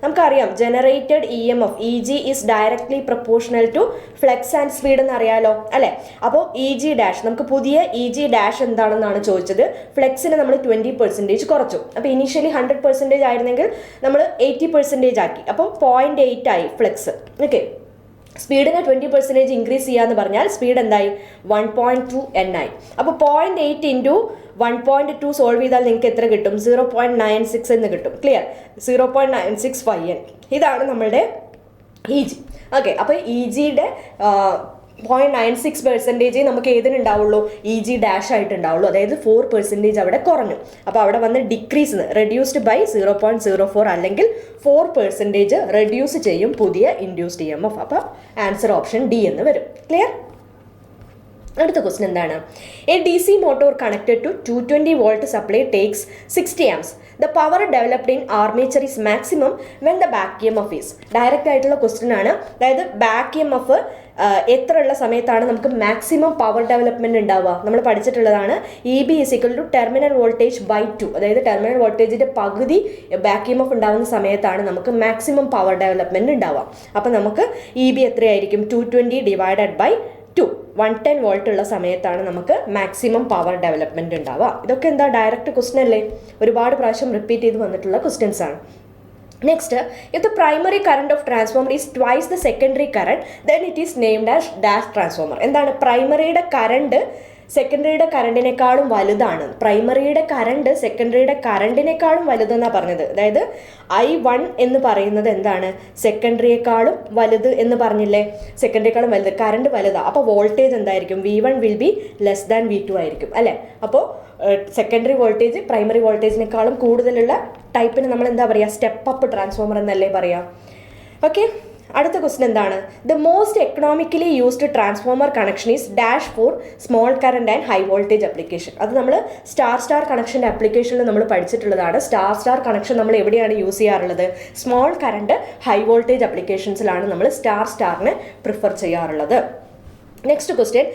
നമുക്കറിയാം generated EMF EG is directly proportional to flux and speed എന്ന് അറിയാലോ അല്ലേ? അപ്പോൾ EG dash നമുക്ക് പുതിയ EG dash എന്താണെന്നാണ് ചോദിച്ചത്. ഫ്ലെക്സിന് നമ്മൾ 20% കുറച്ചു. അപ്പോൾ ഇനീഷ്യലി 100% ആയിരുന്നെങ്കിൽ നമ്മൾ 80% ആക്കി. അപ്പോൾ 0.8 ആയി ഫ്ലെക്സ്. ഓക്കെ, സ്പീഡിനെ 20% ഇൻക്രീസ് ചെയ്യാന്ന് പറഞ്ഞാൽ സ്പീഡ് എന്തായി? 1.2 N ആയി. അപ്പോൾ 0.8 ഇൻറ്റു 1.2 സോൾവ് ചെയ്താൽ നിങ്ങൾക്ക് എത്ര കിട്ടും? 0.96 എന്ന് കിട്ടും. ക്ലിയർ? 0.965 N. ഇതാണ് നമ്മളുടെ EG. ഓക്കെ, അപ്പോൾ EGയുടെ 0.96% നമുക്ക് ഏതിനുണ്ടാവുള്ളൂ? EG dash ആയിട്ടുണ്ടാവുള്ളൂ. അതായത് 4% അവിടെ കുറഞ്ഞു. അപ്പോൾ അവിടെ വന്ന് ഡിക്രീസ് റെഡ്യൂസ്ഡ് ബൈ 0.04 അല്ലെങ്കിൽ 4% റെഡ്യൂസ് ചെയ്യും പുതിയ ഇൻഡ്യൂസ്ഡ് EMF. അപ്പോൾ ആൻസർ ഓപ്ഷൻ D എന്ന് വരും. ക്ലിയർ? അടുത്ത ക്വസ്റ്റ്യൻ എന്താണ്? A DC motor connected to 220 volt supply takes 60 amps. The power developed in armature is maximum when the back EMF is. Direct ആയിട്ടുള്ള question ആണ്. അതായത് ബാക്ക് EMF എത്ര ഉള്ള സമയത്താണ് നമുക്ക് മാക്സിമം പവർ ഡെവലപ്മെന്റ് ഉണ്ടാവുക? നമ്മൾ പഠിച്ചിട്ടുള്ളതാണ് EB = ടെർമിനൽ വോൾട്ടേജ് ബൈ 2. അതായത് ടെർമിനൽ വോൾട്ടേജിന്റെ പകുതി ബാക്ക് EMF ഉണ്ടാവുന്ന സമയത്താണ് നമുക്ക് മാക്സിമം പവർ ഡെവലപ്മെന്റ് ഉണ്ടാവുക. അപ്പം നമുക്ക് EB എത്രയായിരിക്കും? 220 ഡിവൈഡഡ് ബൈ 2, 110 വോൾട്ട് ഉള്ള സമയത്താണ് നമുക്ക് മാക്സിമം പവർ ഡെവലപ്മെന്റ് ഉണ്ടാവുക. ഇതൊക്കെ എന്താ? ഡയറക്റ്റ് ക്വസ്റ്റ്യൻ അല്ലേ? ഒരുപാട് പ്രാവശ്യം റിപ്പീറ്റ് ചെയ്ത് വന്നിട്ടുള്ള ക്വസ്റ്റ്യൻസ് ആണ്. Next, if the primary current of transformer is twice the secondary current, then it is named as dash transformer. എന്താണ്? പ്രൈമറിയുടെ കറണ്ട് സെക്കൻഡറിയുടെ കറണ്ടിനേക്കാളും വലുതാണ്. പ്രൈമറിയുടെ കറണ്ട് സെക്കൻഡറിയുടെ കറണ്ടിനേക്കാളും വലുതെന്നാണ് പറഞ്ഞത്. അതായത് I1 എന്ന് പറയുന്നത് എന്താണ്? സെക്കൻഡറിയേക്കാളും വലുത് എന്ന് പറഞ്ഞില്ലേ? സെക്കൻഡറിയേക്കാളും വലുത്, കറണ്ട് വലുതാണ്. അപ്പോൾ വോൾട്ടേജ് എന്തായിരിക്കും? V1 will be less than V2 ആയിരിക്കും അല്ലേ? അപ്പോൾ സെക്കൻഡറി വോൾട്ടേജ് പ്രൈമറി വോൾട്ടേജിനേക്കാളും കൂടുതലുള്ള ടൈപ്പിന് നമ്മൾ എന്താ പറയുക? സ്റ്റെപ്പ് അപ്പ് ട്രാൻസ്ഫോമർ എന്നല്ലേ പറയാം. ഓക്കെ, അടുത്ത ക്വസ്റ്റ്യൻ എന്താണ്? The most economically used transformer connection is dash for small current and high voltage application. അത് നമ്മൾ സ്റ്റാർ കണക്ഷൻ്റെ അപ്ലിക്കേഷനിൽ നമ്മൾ പഠിച്ചിട്ടുള്ളതാണ്. സ്റ്റാർ കണക്ഷൻ നമ്മൾ എവിടെയാണ് യൂസ് ചെയ്യാറുള്ളത്? സ്മോൾ കറണ്ട് ഹൈ വോൾട്ടേജ് അപ്ലിക്കേഷൻസിലാണ് നമ്മൾ സ്റ്റാറിനെ പ്രിഫർ ചെയ്യാറുള്ളത്. നെക്സ്റ്റ് ക്വസ്റ്റ്യൻ,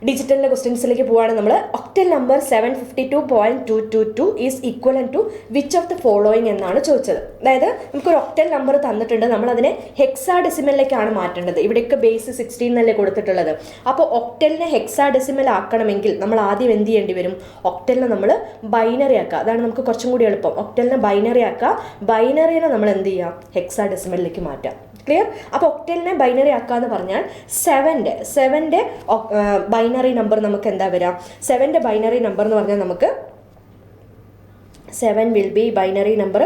ഡിജിറ്റലിൻ്റെ ക്വസ്റ്റ്യൻസിലേക്ക് പോവുകയാണ് നമ്മൾ. Octal number 752.222 is equal to which of the following എന്നാണ് ചോദിച്ചത്. അതായത് നമുക്കൊരു ഒക്ടൽ നമ്പർ തന്നിട്ടുണ്ട്, നമ്മളതിനെ ഹെക്സാഡെസിമലിലേക്കാണ് മാറ്റേണ്ടത്. ഇവിടെയൊക്കെ ബേസ് 16 എന്നല്ലേ കൊടുത്തിട്ടുള്ളത്. അപ്പോൾ ഒക്ടലിനെ ഹെക്സാഡെസിമൽ ആക്കണമെങ്കിൽ നമ്മൾ ആദ്യം എന്ത് ചെയ്യേണ്ടി വരും? ഒക്ടലിനെ നമ്മൾ ബൈനറി ആക്കുക. അതാണ് നമുക്ക് കുറച്ചും കൂടി എളുപ്പം. ഒക്ടലിനെ ബൈനറി ആക്കുക. ബൈനറിനെ നമ്മൾ എന്ത് ചെയ്യുക? ഹെക്സാഡെസിമലിലേക്ക് മാറ്റാം. ക്ലിയർ? അപ്പോൾ ഒക്ടലിനെ ബൈനറി ആക്കുക എന്ന് പറഞ്ഞാൽ സെവൻ്റെ ബൈനറി നമ്പർ നമുക്ക് എന്താ വരിക? 7ൻ്റെ ബൈനറി നമ്പർ എന്ന് പറഞ്ഞാൽ നമുക്ക് 7 വിൽ ബി ബൈനറി നമ്പർ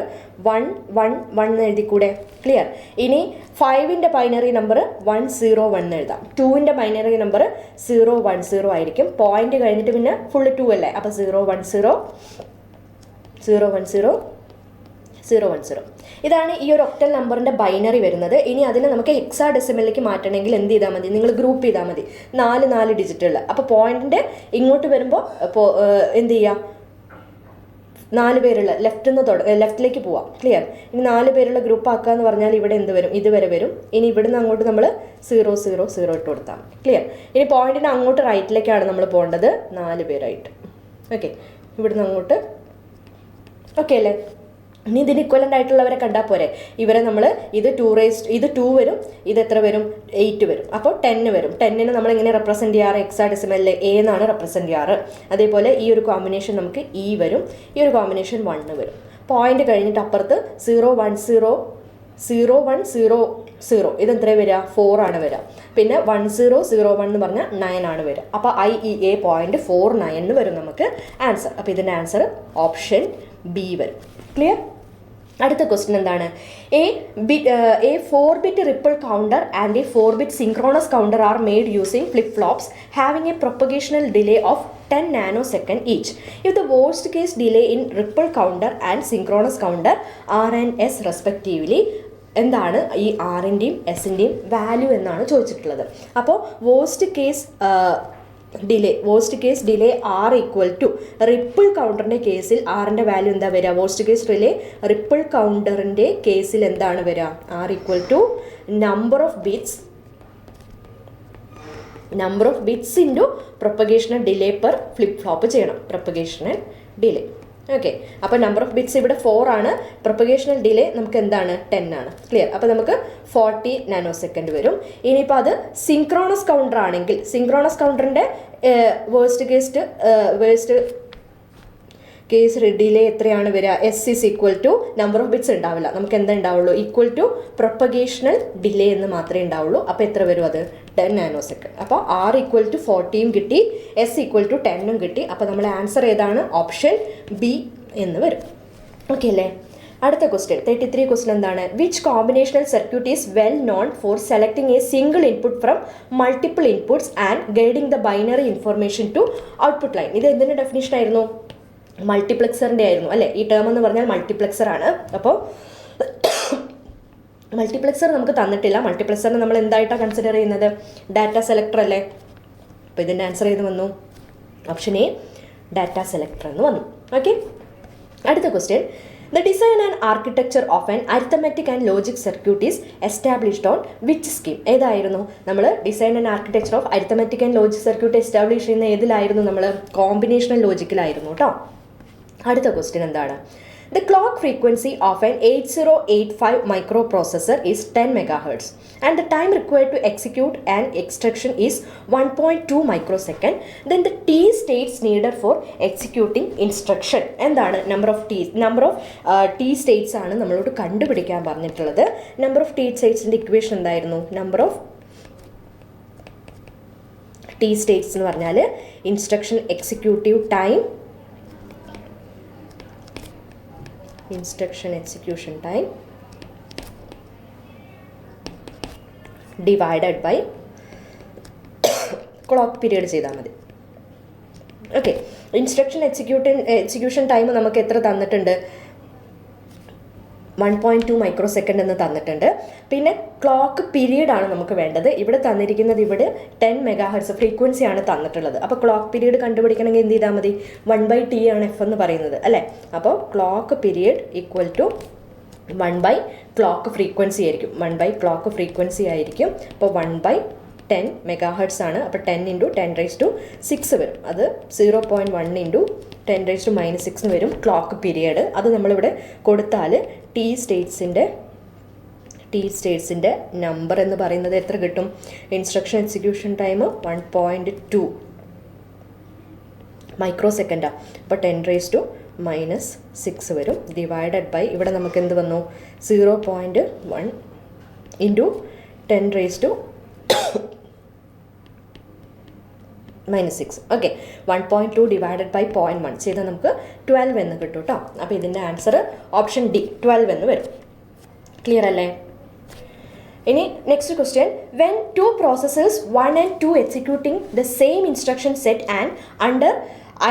111 എന്ന് എഴുതിക്കൂടെ? ക്ലിയർ? ഇനി 5ൻ്റെ ബൈനറി നമ്പർ 101 എന്ന് എഴുതാം. 2ൻ്റെ ബൈനറി നമ്പർ 010 ആയിരിക്കും. പോയിന്റ് കഴിഞ്ഞിട്ട് പിന്നെ ഫുള്ള് 2 അല്ലേ? അപ്പോൾ 010. ഇതാണ് ഈ ഒരു ഒക്ടൽ നമ്പറിൻ്റെ ബൈനറി വരുന്നത്. ഇനി അതിനെ നമുക്ക് ഹെക്സാഡെസിമലിലേക്ക് മാറ്റണമെങ്കിൽ എന്ത് ചെയ്താൽ മതി? നിങ്ങൾ ഗ്രൂപ്പ് ചെയ്താൽ മതി 4 ഡിജിറ്റുള്ള. അപ്പോൾ പോയിന്റിൻ്റെ ഇങ്ങോട്ട് വരുമ്പോൾ എന്ത് ചെയ്യുക? 4 പേരുള്ള ലെഫ്റ്റിലേക്ക് പോവാം. ക്ലിയർ? ഇനി 4 പേരുള്ള ഗ്രൂപ്പ് ആക്കുക എന്ന് പറഞ്ഞാൽ ഇവിടെ എന്ത് വരും? ഇതുവരെ വരും. ഇനി ഇവിടുന്ന് അങ്ങോട്ട് നമ്മൾ 000 ഇട്ട് കൊടുത്താൽ. ക്ലിയർ? ഇനി പോയിന്റിന് അങ്ങോട്ട് റൈറ്റിലേക്കാണ് നമ്മൾ പോകേണ്ടത്, 4 പേരായിട്ട്. ഓക്കെ, ഇവിടുന്ന് അങ്ങോട്ട്. ഓക്കെ അല്ലേ? ഇനി ഇതിന് ഇക്വലൻ്റ് ആയിട്ടുള്ളവരെ കണ്ടാൽ പോരെ? ഇവരെ നമ്മൾ ഇത് 2 വരും, ഇത് എത്ര വരും? 8 വരും. അപ്പോൾ 10 വരും. 10നെ നമ്മൾ എങ്ങനെ റെപ്രസെൻറ്റ് ചെയ്യാറ്? ഹെക്സാഡെസിമലിൽ A എന്നാണ് റെപ്രസെൻറ്റ് ചെയ്യാറ്. അതേപോലെ ഈ ഒരു കോമ്പിനേഷൻ നമുക്ക് E വരും, ഈ ഒരു കോമ്പിനേഷൻ 1 വരും. പോയിന്റ് കഴിഞ്ഞിട്ട് അപ്പുറത്ത് 010 ഇതെത്ര വരിക? 4 ആണ് വരിക. പിന്നെ 1001 എന്ന് പറഞ്ഞാൽ 9 ആണ് വരിക. അപ്പോൾ IEA 0.49 വരും നമുക്ക് ആൻസർ. അപ്പോൾ ഇതിൻ്റെ ആൻസർ ഓപ്ഷൻ B വരും. ക്ലിയർ? അടുത്ത ക്വസ്റ്റ്യൻ എന്താണ്? A 4-bit ripple counter and a 4-bit synchronous counter are made using flip flops having a propagational delay of 10 nanosecond each. If the worst case delay in ripple counter and synchronous counter R and S respectively, എന്താണ് ഈ ആറിൻ്റെയും എസിൻ്റെയും value എന്നാണ് ചോദിച്ചിട്ടുള്ളത്. അപ്പോൾ worst case delay R equal to ripple കൗണ്ടറിൻ്റെ കേസിൽ ആറിൻ്റെ value എന്താ വരിക? വേസ്റ്റ് കേസ് ഡിലേ റിപ്പിൾ കൗണ്ടറിൻ്റെ കേസിൽ എന്താണ് വരിക? R equal to number of bits into propagational delay per flip flop ചെയ്യണം. Propagational delay okay. അപ്പോൾ നമ്പർ ഓഫ് ബിറ്റ്സ് ഇവിടെ 4 ആണ്, പ്രൊപ്പഗേഷണൽ ഡിലേ നമുക്ക് എന്താണ് 10 ആണ്. ക്ലിയർ. അപ്പോൾ നമുക്ക് 40 നാനോസെക്കൻഡ് വരും. ഇനിയിപ്പോൾ അത് സിങ്ക്രോണസ് കൗണ്ടർ ആണെങ്കിൽ സിങ്ക്രോണസ് കൗണ്ടറിൻ്റെ വേസ്റ്റ് കേസ് ഡിലേ എത്രയാണ് വരിക? S is equal to number of bits ഉണ്ടാവില്ല, നമുക്ക് എന്താ ഉണ്ടാവുള്ളൂ? ഈക്വൽ ടു പ്രൊപ്പഗേഷണൽ ഡിലേ എന്ന് മാത്രമേ ഉണ്ടാവുള്ളൂ. അപ്പോൾ എത്ര വരും അത്? 10 നാനോസെക്കൻഡ്. അപ്പോൾ ആർ ഈക്വൽ ടു 40 കിട്ടി, എസ് ഈക്വൽ ടു 10 കിട്ടി. അപ്പോൾ നമ്മുടെ ആൻസർ ഏതാണ്? ഓപ്ഷൻ ബി എന്ന് വരും. ഓക്കെ അല്ലേ? അടുത്ത ക്വസ്റ്റ്യൻ 33 ക്വസ്റ്റ്യൻ എന്താണ്? Which combinational circuit is well known for selecting a single input from multiple inputs and guiding the binary information to output line. ഇത് എന്തിൻ്റെ ഡെഫിനിഷൻ ആയിരുന്നു? മൾട്ടിപ്ലക്സറിൻ്റെ ആയിരുന്നു അല്ലേ? ഈ ടേം എന്ന് പറഞ്ഞാൽ മൾട്ടിപ്ലക്സർ ആണ്. അപ്പോൾ മൾട്ടിപ്ലക്സർ നമുക്ക് തന്നിട്ടില്ല. മൾട്ടിപ്ലക്സറിനെ നമ്മൾ എന്തായിട്ടാണ് കൺസിഡർ ചെയ്യുന്നത്? ഡാറ്റ സെലക്ടർ അല്ലേ? അപ്പോൾ ഇതിൻ്റെ ആൻസർ ചെയ്ത് വന്നു ഓപ്ഷൻ എ, ഡാറ്റ സെലക്ടർ എന്ന് വന്നു. ഓക്കെ. അടുത്ത question, the design and architecture of an arithmetic and logic circuit is established on which scheme? ഏതായിരുന്നു? നമ്മൾ design and architecture of arithmetic and logic circuit establish ചെയ്യുന്ന ഏതിലായിരുന്നു? നമ്മൾ combinational ലോജിക്കിലായിരുന്നു കേട്ടോ. അടുത്ത question എന്താണ്? The clock frequency of an 8085 microprocessor is 10 MHz and the time required to execute an instruction is 1.2 microsecond. Then the T states needed for executing instruction എന്താണ്? number of T states ആണ് നമ്മളോട് കണ്ടുപിടിക്കാൻ പറഞ്ഞിട്ടുള്ളത്. number of T statesന്റെ equation എന്തായിരുന്നു? number of T states എന്ന് പറഞ്ഞാൽ instruction executive time divided by clock period ചെയ്താൽ മതി. ഓക്കെ. ഇൻസ്ട്രക്ഷൻ എക്സിക്യൂഷൻ ടൈം നമുക്ക് എത്ര തന്നിട്ടുണ്ട്? 1.2 മൈക്രോസെക്കൻഡ് എന്ന് തന്നിട്ടുണ്ട്. പിന്നെ ക്ലോക്ക് പീരീഡാണ് നമുക്ക് വേണ്ടത്. ഇവിടെ തന്നിരിക്കുന്നത് 10 MHz ഫ്രീക്വൻസിയാണ് തന്നിട്ടുള്ളത്. അപ്പോൾ ക്ലോക്ക് പീരീഡ് കണ്ടുപിടിക്കണമെങ്കിൽ എന്ത് ചെയ്താൽ മതി? 1/T ആണ് എഫ് എന്ന് പറയുന്നത് അല്ലേ? അപ്പോൾ clock period equal to clock frequency ആയിരിക്കും. 1/ക്ലോക്ക് ഫ്രീക്വൻസി ആയിരിക്കും. അപ്പോൾ 1/10 MHz ആണ്. അപ്പോൾ 10 × 10⁻6 വരും. അത് 0.1 × 10⁻⁻6 വരും ക്ലോക്ക് പീരിയഡ്. അത് നമ്മളിവിടെ കൊടുത്താൽ ടി സ്റ്റേറ്റ്സിൻ്റെ നമ്പർ എന്ന് പറയുന്നത് എത്ര കിട്ടും? Instruction execution time 1.2 മൈക്രോസെക്കൻഡാണ്. അപ്പോൾ 10⁻⁻6 വരും. ഡിവൈഡഡ് ബൈ ഇവിടെ നമുക്ക് എന്ത് വന്നു? 0.1 × 10⁻⁻6. ഓക്കെ. 1.2 ഡിവൈഡഡ് ബൈ 0.1 ചെയ്താൽ നമുക്ക് 12 എന്ന് കിട്ടും കേട്ടോ. അപ്പോൾ ഇതിൻ്റെ ആൻസർ ഓപ്ഷൻ ഡി 12 എന്ന് വരും. ക്ലിയർ അല്ലേ? ഇനി next question, when 2 processors 1 and 2 executing the same instruction set and under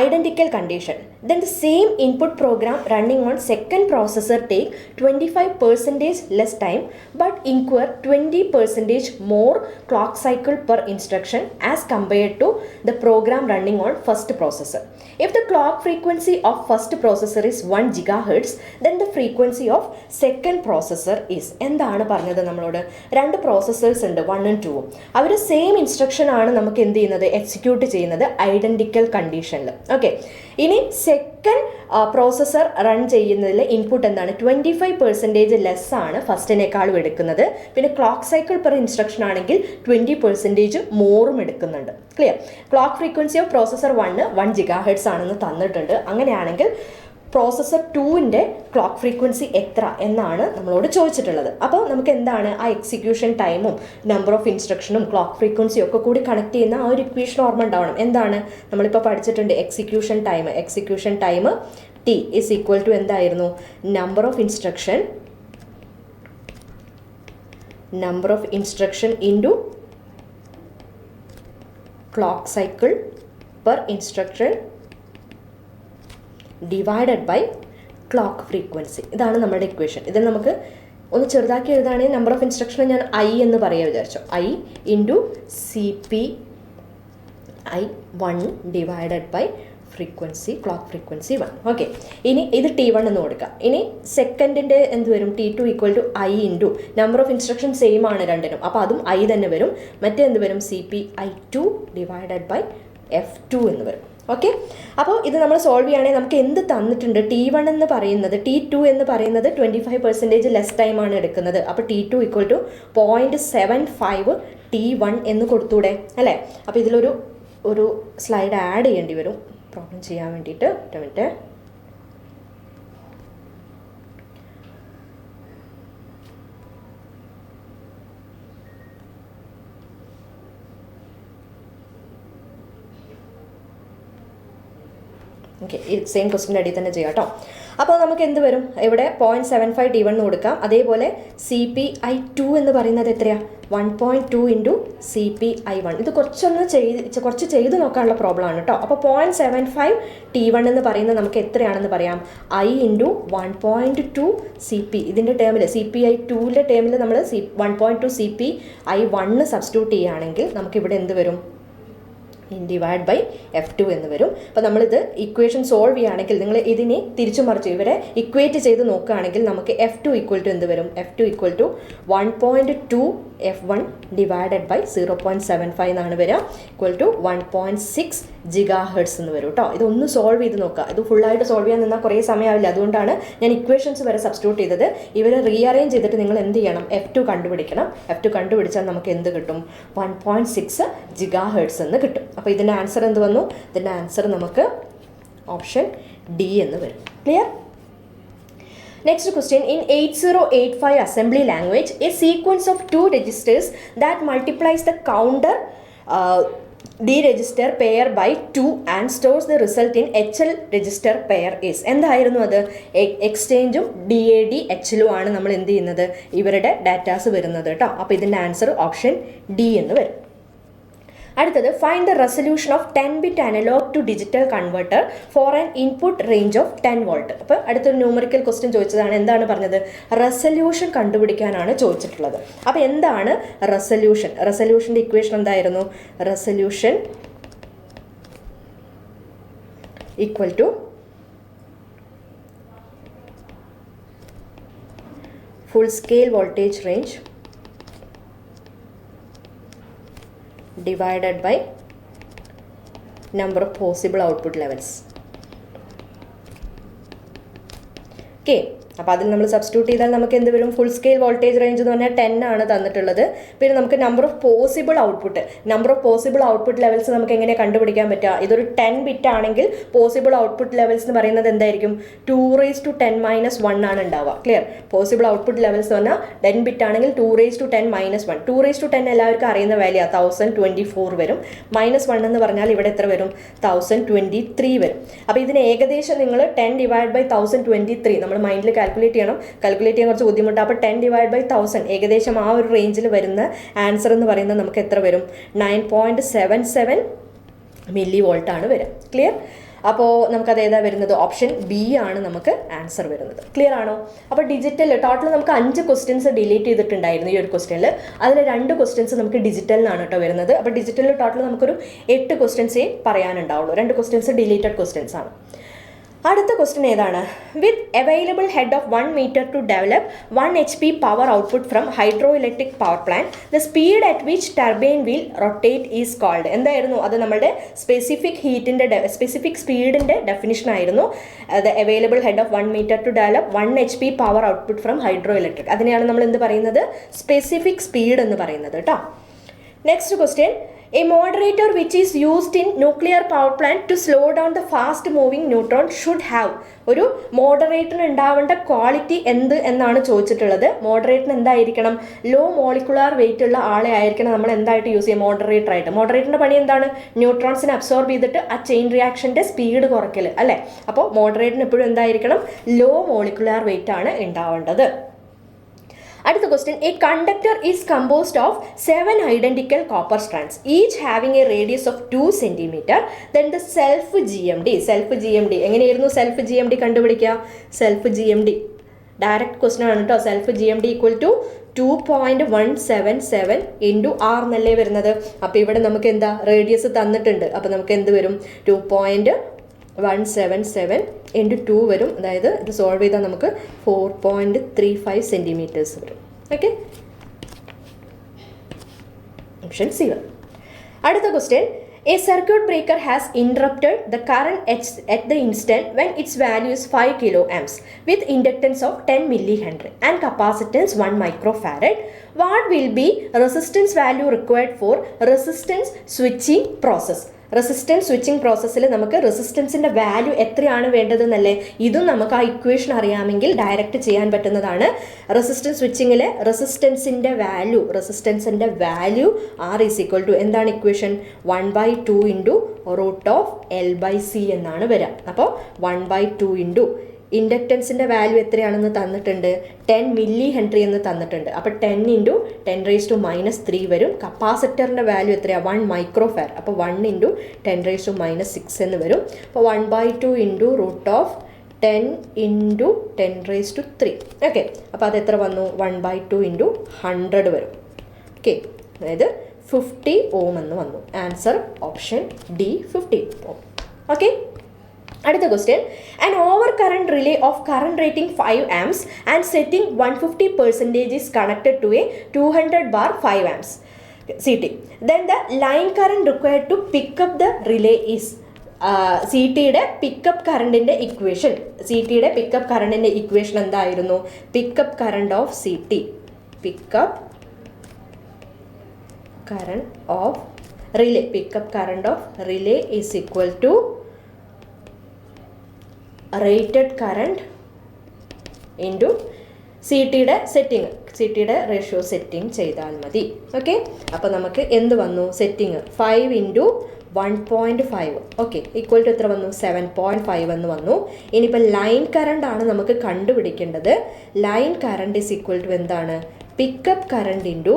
identical condition, then the same input program running on second processor take 25% less time but incur 20% more clock cycle per instruction as compared to the program running on first processor. If the clock frequency of first processor is 1 GHz, then the frequency of second processor is എന്താണ് പറഞ്ഞത് നമ്മളോട്? 2 processors ഉണ്ട്, 1 and 2. Our same instruction ആണ് നമുക്ക് എന്ത് ചെയ്യുന്നത്? Execute ചെയ്യുന്നത് identical കണ്ടീഷനിൽ. ഓക്കെ. ഇനി സെക്കൻഡ് പ്രോസസ്സർ റൺ ചെയ്യുന്നതിൽ ഇൻപുട്ട് എന്താണ്? 25% ലെസ് ആണ് ഫസ്റ്റിനേക്കാളും എടുക്കുന്നത്. പിന്നെ ക്ലോക്ക് സൈക്കിൾ പെർ ഇൻസ്ട്രക്ഷൻ ആണെങ്കിൽ 20% മോറും എടുക്കുന്നുണ്ട്. Clear? Clock frequency of processor 1 GHz ആണെന്ന് തന്നിട്ടുണ്ട്. അങ്ങനെയാണെങ്കിൽ പ്രോസസ്സർ 2ൻ്റെ ക്ലോക്ക് ഫ്രീക്വൻസി എത്ര എന്നാണ് നമ്മളോട് ചോദിച്ചിട്ടുള്ളത്. അപ്പോൾ നമുക്ക് എന്താണ് ആ എക്സിക്യൂഷൻ ടൈമും നമ്പർ ഓഫ് ഇൻസ്ട്രക്ഷനും ക്ലോക്ക് ഫ്രീക്വൻസിയും ഒക്കെ കൂടി കണക്ട് ചെയ്യുന്ന ആ ഒരു ഇക്വേഷൻ ഓർമ്മ ഉണ്ടാവണം. എന്താണ് നമ്മളിപ്പോൾ പഠിച്ചിട്ടുണ്ട്? Execution time T is equal to എന്തായിരുന്നു? Number of instruction into clock cycle per instruction divided by clock frequency. ഇതാണ് നമ്മുടെ ഇക്വേഷൻ. ഇത് നമുക്ക് ഒന്ന് ചെറുതാക്കി എഴുതുകയാണെങ്കിൽ നമ്പർ ഓഫ് ഇൻസ്ട്രക്ഷൻ ഞാൻ ഐ എന്ന് പറയാൻ വിചാരിച്ചു. I into C P I 1 divided by frequency clock frequency 1. Okay, ഇനി ഇത് T1 എന്ന് കൊടുക്കാം. ഇനി സെക്കൻഡിൻ്റെ എന്ത് വരും? T2 equal to I into number of instruction same ആണ് രണ്ടിനും, അപ്പോൾ അതും ഐ തന്നെ വരും. മറ്റേ എന്ത് വരും? CPI2 ഡിവൈഡഡ് ബൈ F2 എന്ന് വരും. ഓക്കെ, അപ്പോൾ ഇത് നമ്മൾ സോൾവ് ചെയ്യുകയാണെങ്കിൽ നമുക്ക് എന്ത് തന്നിട്ടുണ്ട്? T1 എന്ന് പറയുന്നത് T2 എന്ന് പറയുന്നത് 25% ലെസ് ടൈമാണ് എടുക്കുന്നത്. അപ്പോൾ T2 ഈക്വൽ ടു 0.75 T1 എന്ന് കൊടുത്തൂടെ അല്ലേ? അപ്പോൾ ഇതിലൊരു സ്ലൈഡ് ആഡ് ചെയ്യേണ്ടി വരും പ്രോബ്ലം ചെയ്യാൻ വേണ്ടിയിട്ട്. ഒരു മിനിറ്റ്. ഓക്കെ, ഈ സെയിം ക്വസ്റ്റിൻ്റെ അടിയിൽ തന്നെ ചെയ്യാം കേട്ടോ. അപ്പോൾ നമുക്ക് എന്ത് വരും? ഇവിടെ 0.75 T1 എന്ന് കൊടുക്കാം. അതേപോലെ CPI2 എന്ന് പറയുന്നത് എത്രയാണ്? 1.2 ഇൻറ്റു CPI1. ഇത് കുറച്ച് ചെയ്ത് നോക്കാനുള്ള പ്രോബ്ലം ആണ് കേട്ടോ. അപ്പോൾ 0.75 T1 എന്ന് പറയുന്നത് നമുക്ക് എത്രയാണെന്ന് പറയാം? I into 1.2 CP. ഇതിൻ്റെ ടേമിൽ CPI2ൻ്റെ ടേമിൽ നമ്മൾ 1.2 CPI1 സബ്സ്റ്റിറ്റ്യൂട്ട് ചെയ്യുകയാണെങ്കിൽ നമുക്കിവിടെ എന്ത് വരും? ഡിവൈഡ് ബൈ F2 എന്ന് വരും. അപ്പോൾ നമ്മളിത് ഇക്വേഷൻ സോൾവ് ചെയ്യുകയാണെങ്കിൽ നിങ്ങൾ ഇതിനെ തിരിച്ചു മറിച്ച് ഇവരെ ഇക്വേറ്റ് ചെയ്ത് നോക്കുകയാണെങ്കിൽ നമുക്ക് F2 ഈക്വൽ ടു എന്ത് വരും? F2 equal to 1.2 F1 divided by 0.75 എന്നാണ് വരിക, ഈക്വൽ ടു 1.6 GHz എന്ന് വരും കേട്ടോ. ഇതൊന്ന് സോൾവ് ചെയ്ത് നോക്കുക. ഇത് ഫുള്ളായിട്ട് സോൾവ് ചെയ്യാൻ നിന്നാൽ കുറേ സമയമാവില്ല. അതുകൊണ്ടാണ് ഞാൻ ഇക്വേഷൻസ് വരെ സബ്സ്റ്റിറ്റ്യൂട്ട് ചെയ്തത്. ഇവരെ റീഅറേഞ്ച് ചെയ്തിട്ട് നിങ്ങൾ എന്ത് ചെയ്യണം? F2 കണ്ടുപിടിക്കണം. F2 കണ്ടുപിടിച്ചാൽ നമുക്ക് എന്ത് കിട്ടും? 1.6 GHz എന്ന് കിട്ടും. അപ്പോൾ ഇതിൻ്റെ ആൻസർ എന്ത് വന്നു? ഇതിൻ്റെ ആൻസർ നമുക്ക് ഓപ്ഷൻ ഡി എന്ന് വരും. Clear? Next question, in 8085 assembly language, a sequence of 2 registers that multiplies the counter the register pair by 2 and stores the result in HL register pair is. എന്തായിരുന്നു അത്? എക്സ്ചേഞ്ചും DAD HLും ആണ് നമ്മൾ എന്ത് ചെയ്യുന്നത്? ഇവരുടെ ഡാറ്റാസ് വരുന്നത് കേട്ടോ. അപ്പോൾ ഇതിൻ്റെ ആൻസർ ഓപ്ഷൻ ഡി എന്ന് വരും. അടുത്തത്, find the resolution of 10-bit analogue to digital converter for an input range of 10 volt. അപ്പോൾ അടുത്തൊരു ന്യൂമറിക്കൽ ക്വസ്റ്റ്യൻ ചോദിച്ചതാണ്. എന്താണ് പറഞ്ഞത്? റെസൊല്യൂഷൻ കണ്ടുപിടിക്കാനാണ് ചോദിച്ചിട്ടുള്ളത്. അപ്പോൾ എന്താണ് റെസൊല്യൂഷൻ? റെസൊല്യൂഷൻ്റെ ഇക്വേഷൻ എന്തായിരുന്നു? Resolution equal to full scale voltage range divided by number of possible output levels. Okay, അപ്പോൾ അതിൽ നമ്മൾ സബ്സ്റ്റിറ്റ്യൂട്ട് ചെയ്താൽ നമുക്ക് എന്ത് വരും? ഫുൾ സ്കെയിൽ വോൾട്ടേജ് റേഞ്ച് എന്ന് പറഞ്ഞാൽ 10 ആണ് തന്നിട്ടുള്ളത്. പിന്നെ നമുക്ക് number of possible output levels നമുക്ക് എങ്ങനെ കണ്ടുപിടിക്കാൻ പറ്റുക? ഇതൊരു 10 bit ആണെങ്കിൽ പോസിബിൾ ഔട്ട്പുട്ട് ലെവൽസ് എന്ന് പറയുന്നത് എന്തായിരിക്കും? 2⁻10 - 1 ആണ് ഉണ്ടാവുക. ക്ലിയർ? പോസിബിൾ ഔട്ട്പുട്ട് ലെവൽസ് എന്ന് പറഞ്ഞാൽ 10 bit ആണെങ്കിൽ 2⁻10 - 1. 2⁻10 എല്ലാവർക്കും അറിയുന്ന വാല്യൂ 1024 വരും. -1 എന്ന് പറഞ്ഞാൽ ഇവിടെ എത്ര വരും? 1023 വരും. അപ്പോൾ ഇതിന് ഏകദേശം നിങ്ങൾ 10 ഡിവൈഡ് ബൈ 1023 നമ്മൾ മൈൻഡിൽ കാൽക്കുലേറ്റ് ചെയ്യാൻ കുറച്ച് ബുദ്ധിമുട്ടാണ്. അപ്പോൾ 10 ഡിവൈഡ് ബൈ 1000 ഏകദേശം ആ ഒരു റേഞ്ചിൽ വരുന്ന ആൻസർ എന്ന് പറയുന്നത് നമുക്ക് എത്ര വരും? 9.77 mV ആണ് വരിക. ക്ലിയർ? അപ്പോൾ നമുക്കത് ഏതാ വരുന്നത്? ഓപ്ഷൻ ബി ആണ് നമുക്ക് ആൻസർ വരുന്നത്. ക്ലിയർ ആണോ? അപ്പോൾ ഡിജിറ്റൽ ടോട്ടൽ നമുക്ക് 5 ക്വസ്റ്റ്യൻസ് ഡിലീറ്റ് ചെയ്തിട്ടുണ്ടായിരുന്നു ഈ ഒരു ക്വസ്റ്റ്യനിൽ. അതിൽ 2 ക്വസ്റ്റ്യൻസ് നമുക്ക് ഡിജിറ്റലിനാണ് കേട്ടോ വരുന്നത്. അപ്പോൾ ഡിജിറ്റലിൽ ടോട്ടൽ നമുക്കൊരു 8 ക്വസ്റ്റ്യൻസേ പറയാനുണ്ടാവുള്ളൂ. 2 ക്വസ്റ്റ്യൻസ് ഡിലീറ്റഡ് ക്വസ്റ്റ്യൻസ് ആണ്. അടുത്ത ക്വസ്റ്റ്യൻ ഏതാണ്? With available head of 1 meter to develop 1 HP power output from hydro electric power plant, the speed at which turbine wheel rotate is called. എന്തായിരുന്നു അത്? നമ്മുടെ സ്പെസിഫിക് സ്പീഡിൻ്റെ ഡെഫിനിഷൻ ആയിരുന്നു. The available head of 1 meter to develop 1 HP power output from hydro electric. അതിനെയാണ് നമ്മൾ എന്ത് പറയുന്നത്? Specific speed എന്ന് പറയുന്നത് കേട്ടോ. Next question, A moderator which is used in nuclear power plant to slow down the fast moving neutron should have. ഒരു മോഡറേറ്ററിന് ഉണ്ടാവേണ്ട quality എന്ത് എന്നാണ് ചോദിച്ചിട്ടുള്ളത്. മോഡറേറ്ററിന് എന്തായിരിക്കണം? ലോ മോളിക്കുലാർ വെയിറ്റ് ഉള്ള ആളെ ആയിരിക്കണം നമ്മൾ എന്തായിട്ട് യൂസ് ചെയ്യുക? മോഡറേറ്റർ ആയിട്ട്. മോഡറേറ്ററിന്റെ പണി എന്താണ്? ന്യൂട്രോൺസിനെ അബ്സോർബ് ചെയ്തിട്ട് ആ ചെയിൻ റിയാക്ഷന്റെ സ്പീഡ് കുറയ്ക്കൽ അല്ലേ? അപ്പോൾ മോഡറേറ്ററിന് എപ്പോഴും എന്തായിരിക്കണം? ലോ മോളിക്കുലാർ വെയിറ്റ് ആണ് ഉണ്ടാവേണ്ടത്. അടുത്ത question, a conductor is composed of 7 identical copper strands each having a radius of 2 centimetre. Then the self G M D എങ്ങനെയായിരുന്നു സെൽഫ് ജി എം ഡി കണ്ടുപിടിക്കുക? Self G M D direct question ആണ് കേട്ടോ. Self G M D equal to 2.177 into R എന്നല്ലേ വരുന്നത്. അപ്പോൾ ഇവിടെ നമുക്ക് എന്താ റേഡിയസ് തന്നിട്ടുണ്ട്. അപ്പോൾ നമുക്ക് എന്ത് വരും? 2.177 ഇൻറ്റു 2 വരും. അതായത് ഇത് സോൾവ് ചെയ്താൽ നമുക്ക് 4.35 സെൻറ്റിമീറ്റേഴ്സ് വരും. Okay, option C. അടുത്ത question, a circuit breaker has interrupted the current at the instant when its value is 5 kilo amps with inductance of 10 millihenry and capacitance 1 microfarad. What will be resistance value required for resistance switching process? Resistance switching പ്രോസസ്സിൽ നമുക്ക് റെസിസ്റ്റൻസിൻ്റെ value എത്രയാണ് വേണ്ടതെന്നല്ലേ? ഇതും നമുക്ക് ആ equation അറിയാമെങ്കിൽ direct ചെയ്യാൻ പറ്റുന്നതാണ്. Resistance സ്വിച്ചിങ്ങിൽ റെസിസ്റ്റൻസിൻ്റെ value R is equal to എന്താണ് ഇക്വേഷൻ? 1/2 ഇൻറ്റു √L/C എന്നാണ് വരിക. അപ്പോൾ 1/2 ഇൻറ്റു ഇൻഡക്റ്റൻസിൻ്റെ വാല്യൂ എത്രയാണെന്ന് തന്നിട്ടുണ്ട്? 10 മില്ലി ഹെൻറി എന്ന് തന്നിട്ടുണ്ട്. അപ്പോൾ 10 ഇൻറ്റു 10⁻³ വരും. കപ്പാസിറ്ററിൻ്റെ വാല്യൂ എത്രയാണ്? 1 മൈക്രോഫാരഡ്. അപ്പോൾ 1 ഇൻറ്റു 10⁻6 എന്ന് വരും. അപ്പോൾ 1/2 ഇൻറ്റു √10 ഇൻറ്റു 10⁻3. ഓക്കെ, അപ്പോൾ അത് എത്ര വന്നു? 1/2 ഇൻറ്റു 100 വരും. ഓക്കെ, അതായത് 50 ഓം എന്ന് വന്നു. Answer option D 50 ohm. Okay, അടുത്ത question, an over current relay of current rating 5 amps and setting 150% is connected to a 200 bar 5 amps CT. Then the line current required to pick up the relay is CTയുടെ pickup കറണ്ടിൻ്റെ equation എന്തായിരുന്നു? Pickup current of CT, pickup current of relay is equal to rated current into സിറ്റിയുടെ ratio setting ചെയ്താൽ മതി. ഓക്കെ, അപ്പോൾ നമുക്ക് എന്ത് വന്നു? Setting 5 into 1.5 okay equal to എത്ര വന്നു? 7.5 എന്ന് വന്നു. ഇനിയിപ്പോൾ ലൈൻ കറണ്ട് ആണ് നമുക്ക് കണ്ടുപിടിക്കേണ്ടത്. Line current is equal to എന്താണ്? Pickup current into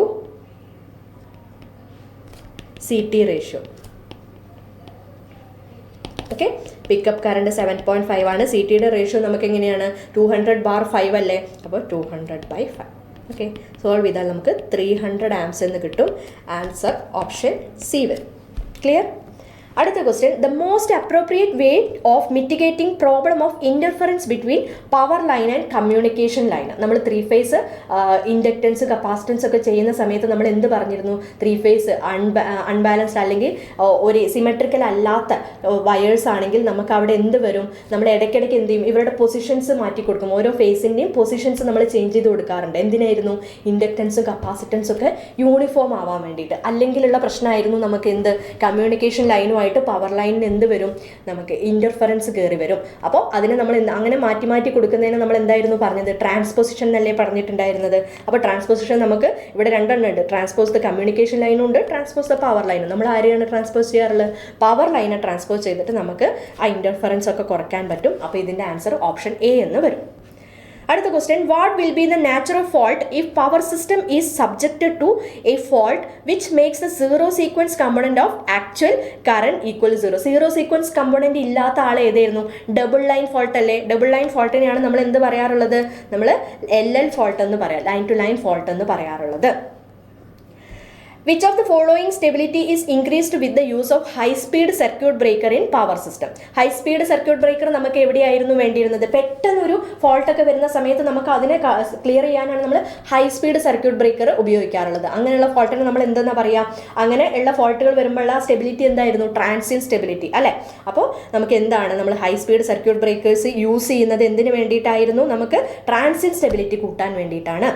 CT ratio. Okay, pickup current 7.5 ആണ്. സിറ്റിയുടെ റേഷ്യോ നമുക്ക് എങ്ങനെയാണ്? 200 bar 5 അല്ലേ? അപ്പോൾ 200/5. ഓക്കെ, സോൾവ് ചെയ്താൽ നമുക്ക് 300 amps എന്ന് കിട്ടും. ആൻസർ ഓപ്ഷൻ സി വരും. ക്ലിയർ? അടുത്ത question, the most appropriate way of mitigating problem of interference between power line and communication line. നമ്മൾ 3 phase ഇൻഡക്റ്റൻസ് കപ്പാസിറ്റൻസ് ഒക്കെ ചെയ്യുന്ന സമയത്ത് നമ്മൾ എന്ത് പറഞ്ഞിരുന്നു? 3 phase അൺബാലൻസ്ഡ് അല്ലെങ്കിൽ ഒരു സിമെട്രിക്കൽ അല്ലാത്ത വയേഴ്സ് ആണെങ്കിൽ നമുക്ക് അവിടെ എന്ത് വരും? നമ്മൾ ഇടയ്ക്കിടയ്ക്ക് എന്ത് ചെയ്യും? ഇവരുടെ പൊസിഷൻസ് മാറ്റി കൊടുക്കും. ഓരോ ഫേസിൻ്റെയും പൊസിഷൻസ് നമ്മൾ ചേഞ്ച് ചെയ്ത് കൊടുക്കാറുണ്ട്. എന്തിനായിരുന്നു? ഇൻഡക്റ്റൻസും കപ്പാസിറ്റൻസും ഒക്കെ യൂണിഫോം ആവാൻ വേണ്ടിയിട്ട്. അല്ലെങ്കിലുള്ള പ്രശ്നമായിരുന്നു നമുക്ക് എന്ത്? കമ്മ്യൂണിക്കേഷൻ ലൈനുമായി പവർ ലൈനിന് എന്ത് വരും? നമുക്ക് ഇന്റർഫറൻസ് കയറി വരും. അപ്പോൾ അതിനെ നമ്മൾ അങ്ങനെ മാറ്റി കൊടുക്കുന്നതിന് നമ്മൾ എന്തായിരുന്നു പറഞ്ഞത്? ട്രാൻസ്പോസിഷൻ എന്നല്ലേ പറഞ്ഞിട്ടുണ്ടായിരുന്നത്. അപ്പോൾ ട്രാൻസ്പോസിഷൻ നമുക്ക് ഇവിടെ 2 ഉണ്ട്. ട്രാൻസ്പോസ് ദ കമ്മ്യൂണിക്കേഷൻ ലൈനും ഉണ്ട്, ട്രാൻസ്പോസ് ദ പവർ ലൈനും. നമ്മൾ ആരെയാണ് ട്രാൻസ്പോസ് ചെയ്യാറുള്ളത്? പവർ ലൈനെ ട്രാൻസ്പോസ് ചെയ്തിട്ട് നമുക്ക് ആ ഇന്റർഫറൻസ് ഒക്കെ കുറയ്ക്കാൻ പറ്റും. അപ്പോൾ ഇതിൻ്റെ ആൻസർ ഓപ്ഷൻ എ എന്ന് വരും. അടുത്ത question, what will be the natural fault if power system is subjected to a fault which makes the zero sequence component of actual current equal 0? Zero sequence component ഇല്ലാത്ത ആൾ ഏതായിരുന്നു? Double line fault അല്ലേ? Double line ഫോൾട്ടിനെയാണ് നമ്മൾ എന്ത് പറയാറുള്ളത്? നമ്മൾ LL fault എന്ന് പറയാം, ലൈൻ ടു ലൈൻ ഫോൾട്ട് എന്ന് പറയാറുള്ളത്. Which of the following stability is increased with the use of high-speed circuit breaker in power system? High-speed circuit breaker നമുക്ക് എവിടെയായിരുന്നു വേണ്ടിയിരുന്നത്? പെട്ടെന്നൊരു ഫോൾട്ടൊക്കെ വരുന്ന സമയത്ത് നമുക്ക് അതിനെ ക്ലിയർ ചെയ്യാനാണ് നമ്മൾ ഹൈ സ്പീഡ് സർക്യൂട്ട് ബ്രേക്കർ ഉപയോഗിക്കാറുള്ളത്. അങ്ങനെയുള്ള ഫോൾട്ടിന് നമ്മൾ എന്തെന്നാ പറയുക? അങ്ങനെയുള്ള ഫോൾട്ടുകൾ വരുമ്പോഴുള്ള സ്റ്റെബിലിറ്റി എന്തായിരുന്നു? ട്രാൻസിയൻ സ്റ്റെബിലിറ്റി അല്ലേ? അപ്പോൾ നമുക്ക് എന്താണ്? നമ്മൾ high speed circuit breakers use ചെയ്യുന്നത് എന്തിനു വേണ്ടിയിട്ടായിരുന്നു? നമുക്ക് ട്രാൻസിയൻ സ്റ്റെബിലിറ്റി കൂട്ടാൻ വേണ്ടിയിട്ടാണ്.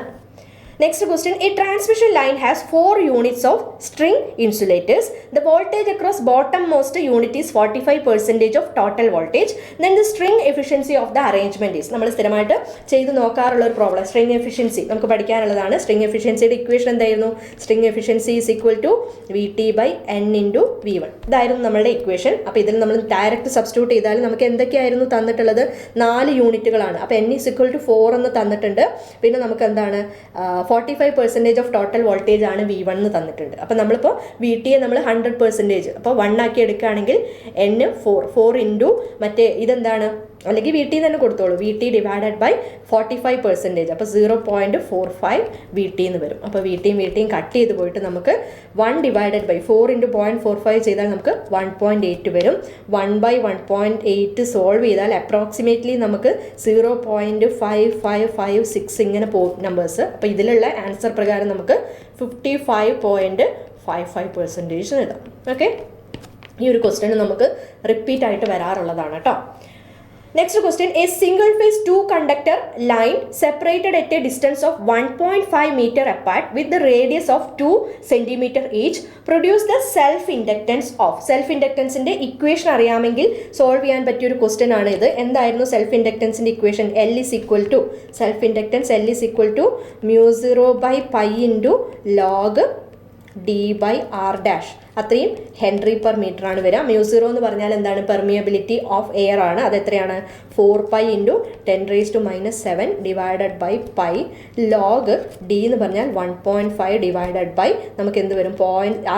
Next question, a transmission line has 4 units of string insulators. The voltage across bottommost unit is 45% of total voltage. Then the string efficiency of the arrangement is. നമ്മൾ സ്ഥിരമായിട്ട് ചെയ്ത് നോക്കാറുള്ള ഒരു പ്രോബ്ലം, സ്ട്രിങ് എഫിഷ്യൻസി നമുക്ക് പഠിക്കാനുള്ളതാണ്. String എഫിഷ്യൻസിയുടെ equation എന്തായിരുന്നു? String efficiency is equal to VT/N × V1. ഇതായിരുന്നു നമ്മളുടെ ഇക്വേഷൻ. അപ്പോൾ ഇതിൽ നമ്മൾ ഡയറക്റ്റ് സബ്സ്റ്റിറ്റ്യൂട്ട് ചെയ്താൽ നമുക്ക് എന്തൊക്കെയായിരുന്നു തന്നിട്ടുള്ളത്? 4 യൂണിറ്റുകളാണ്. അപ്പോൾ N ഈസ് ഈക്വൽ ടു 4 എന്ന് തന്നിട്ടുണ്ട്. പിന്നെ നമുക്ക് എന്താണ് 45% ഓഫ് ടോട്ടൽ വോൾട്ടേജ് ആണ് V1 എന്ന് തന്നിട്ടുണ്ട്. അപ്പോൾ നമ്മളിപ്പോൾ VT നമ്മൾ 100%, അപ്പോൾ 1 ആക്കി എടുക്കുകയാണെങ്കിൽ N 4 ഇൻറ്റു മറ്റേ ഇതെന്താണ്, അല്ലെങ്കിൽ VT തന്നെ കൊടുത്തോളൂ, VT ഡിവൈഡഡ് ബൈ 45%, അപ്പോൾ 0.45 VT എന്ന് വരും. അപ്പോൾ VTയും കട്ട് ചെയ്ത് പോയിട്ട് നമുക്ക് 1 ഡിവൈഡഡ് ബൈ 4 ഇൻറ്റു 0.45 ചെയ്താൽ നമുക്ക് 1.8 വരും. 1/1.8 സോൾവ് ചെയ്താൽ അപ്രോക്സിമേറ്റ്ലി നമുക്ക് 0.5556 ഇങ്ങനെ പോകും നമ്പേഴ്സ്. അപ്പോൾ ഇതിലുള്ള ആൻസർ പ്രകാരം നമുക്ക് 55.55% എഴുതാം. ഓക്കെ, ഈ ഒരു ക്വസ്റ്റ്യൻ നമുക്ക് റിപ്പീറ്റ് ആയിട്ട് വരാറുള്ളതാണ് കേട്ടോ. Next question, a single phase 2 conductor line separated at a distance of 1.5 meter apart with the radius of 2 centimeter each produce the self inductance of. Self inductance ന്റെ equation അറിയാമെങ്കിൽ solve ചെയ്യാൻ പറ്റിയ ഒരു question ആണ് ഇത്. എന്തായിരുന്നു സെൽഫ് ഇൻഡക്റ്റൻസിന്റെ equation? L is equal to self inductance L is equal to μ0/π into log d/r'. അത്രയും ഹെൻറി പെർ മീറ്റർ ആണ് വരിക. μ0 എന്ന് പറഞ്ഞാൽ എന്താണ്? പെർമിയബിലിറ്റി ഓഫ് എയർ ആണ്. അത് എത്രയാണ്? 4π × 10⁻⁷ divided by pi. Log D എന്ന് പറഞ്ഞാൽ 1.5 ഡിവൈഡഡ് ബൈ നമുക്ക് എന്ത് വരും?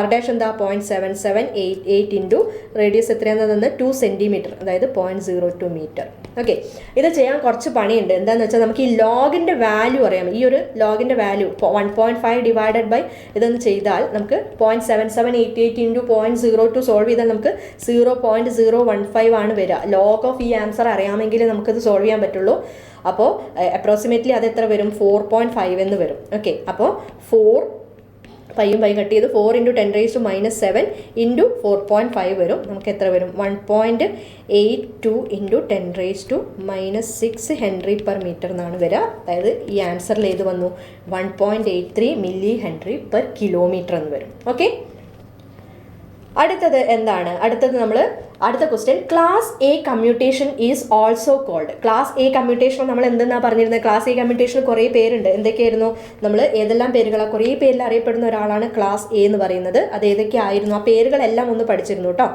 r' എന്താ? 0.7788 ഇൻറ്റു റേഡിയസ് എത്രയാണെന്ന് തന്നെ 2 സെൻറ്റിമീറ്റർ, അതായത് 0.02 മീറ്റർ. ഓക്കെ, ഇത് ചെയ്യാൻ കുറച്ച് പണിയുണ്ട്. എന്താണെന്ന് വെച്ചാൽ നമുക്ക് ഈ ലോഗിൻ്റെ വാല്യൂ അറിയാം. ഈ ഒരു ലോഗിൻ്റെ വാല്യൂ 1.5 ഡിവൈഡഡ് ബൈ ഇതൊന്ന് ചെയ്താൽ നമുക്ക് 0.7788 ഇൻറ്റു 0.02 സോൾവ് ചെയ്താൽ നമുക്ക് 0.015 ആണ് വരിക. ലോഗ് ഓഫ് ഈ ആൻസർ അറിയാമെങ്കിൽ നമുക്കത് സോൾവ് ചെയ്യാൻ പറ്റുള്ളൂ. അപ്പോൾ അപ്രോക്സിമേറ്റ്ലി അത് എത്ര വരും? 4.5 എന്ന് വരും. ഓക്കെ, അപ്പോൾ 4 പൈയും പൈ കട്ട് ചെയ്ത് 4 × 10⁻⁷ ഇൻറ്റു 4.5 വരും. നമുക്ക് എത്ര വരും? 1.82 × 10⁻⁻6 ഹെൻറി പെർ മീറ്റർ എന്നാണ് വരിക. അതായത് ഈ ആൻസറിൽ ഏത് വന്നു? 1.83 മില്ലി ഹെൻറി പെർ കിലോമീറ്റർ എന്ന് വരും. ഓക്കെ, അടുത്തത് എന്താണ്? അടുത്ത question, class A commutation is also called. Class A commutation നമ്മൾ എന്തെന്നാണ് പറഞ്ഞിരുന്നത്? ക്ലാസ് എ കമ്മ്യൂട്ടേഷൻ കുറേ പേരുണ്ട്. എന്തൊക്കെയായിരുന്നു? നമ്മൾ ഏതെല്ലാം പേരുകളാണ്? കുറേ പേരിൽ അറിയപ്പെടുന്ന ഒരാളാണ് ക്ലാസ് എ എന്ന് പറയുന്നത്. അത് ഏതൊക്കെ ആയിരുന്നു? ആ പേരുകളെല്ലാം ഒന്ന് പഠിച്ചിരുന്നു കേട്ടോ.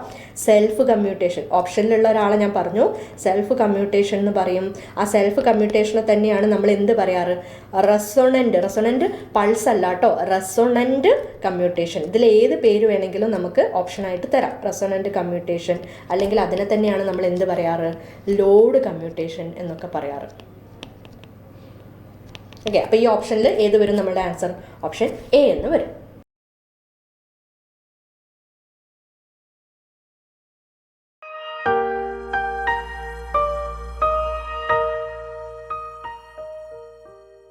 സെൽഫ് കമ്മ്യൂട്ടേഷൻ ഓപ്ഷനിലുള്ള ഒരാളെ ഞാൻ പറഞ്ഞു, സെൽഫ് കമ്മ്യൂട്ടേഷൻ എന്ന് പറയും. ആ സെൽഫ് കമ്മ്യൂട്ടേഷനെ തന്നെയാണ് നമ്മൾ എന്ത് പറയാറ്? റെസൊണൻറ്റ് പൾസ് അല്ല കേട്ടോ, റെസൊണൻറ്റ് കമ്മ്യൂട്ടേഷൻ. ഇതിൽ ഏത് പേര് വേണമെങ്കിലും നമുക്ക് ഓപ്ഷനായിട്ട് തരാം. റെസൊണൻറ്റ് കമ്മ്യൂട്ടേഷൻ, അല്ലെങ്കിൽ അതിനെ തന്നെയാണ് നമ്മൾ എന്ത് പറയാറ്? ലോഡ് കമ്മ്യൂട്ടേഷൻ എന്നൊക്കെ പറയാറ്. ഓക്കെ, അപ്പോൾ ഈ ഓപ്ഷനിൽ ഏത് വരും? നമ്മളുടെ ആൻസർ ഓപ്ഷൻ എ എന്ന് വരും.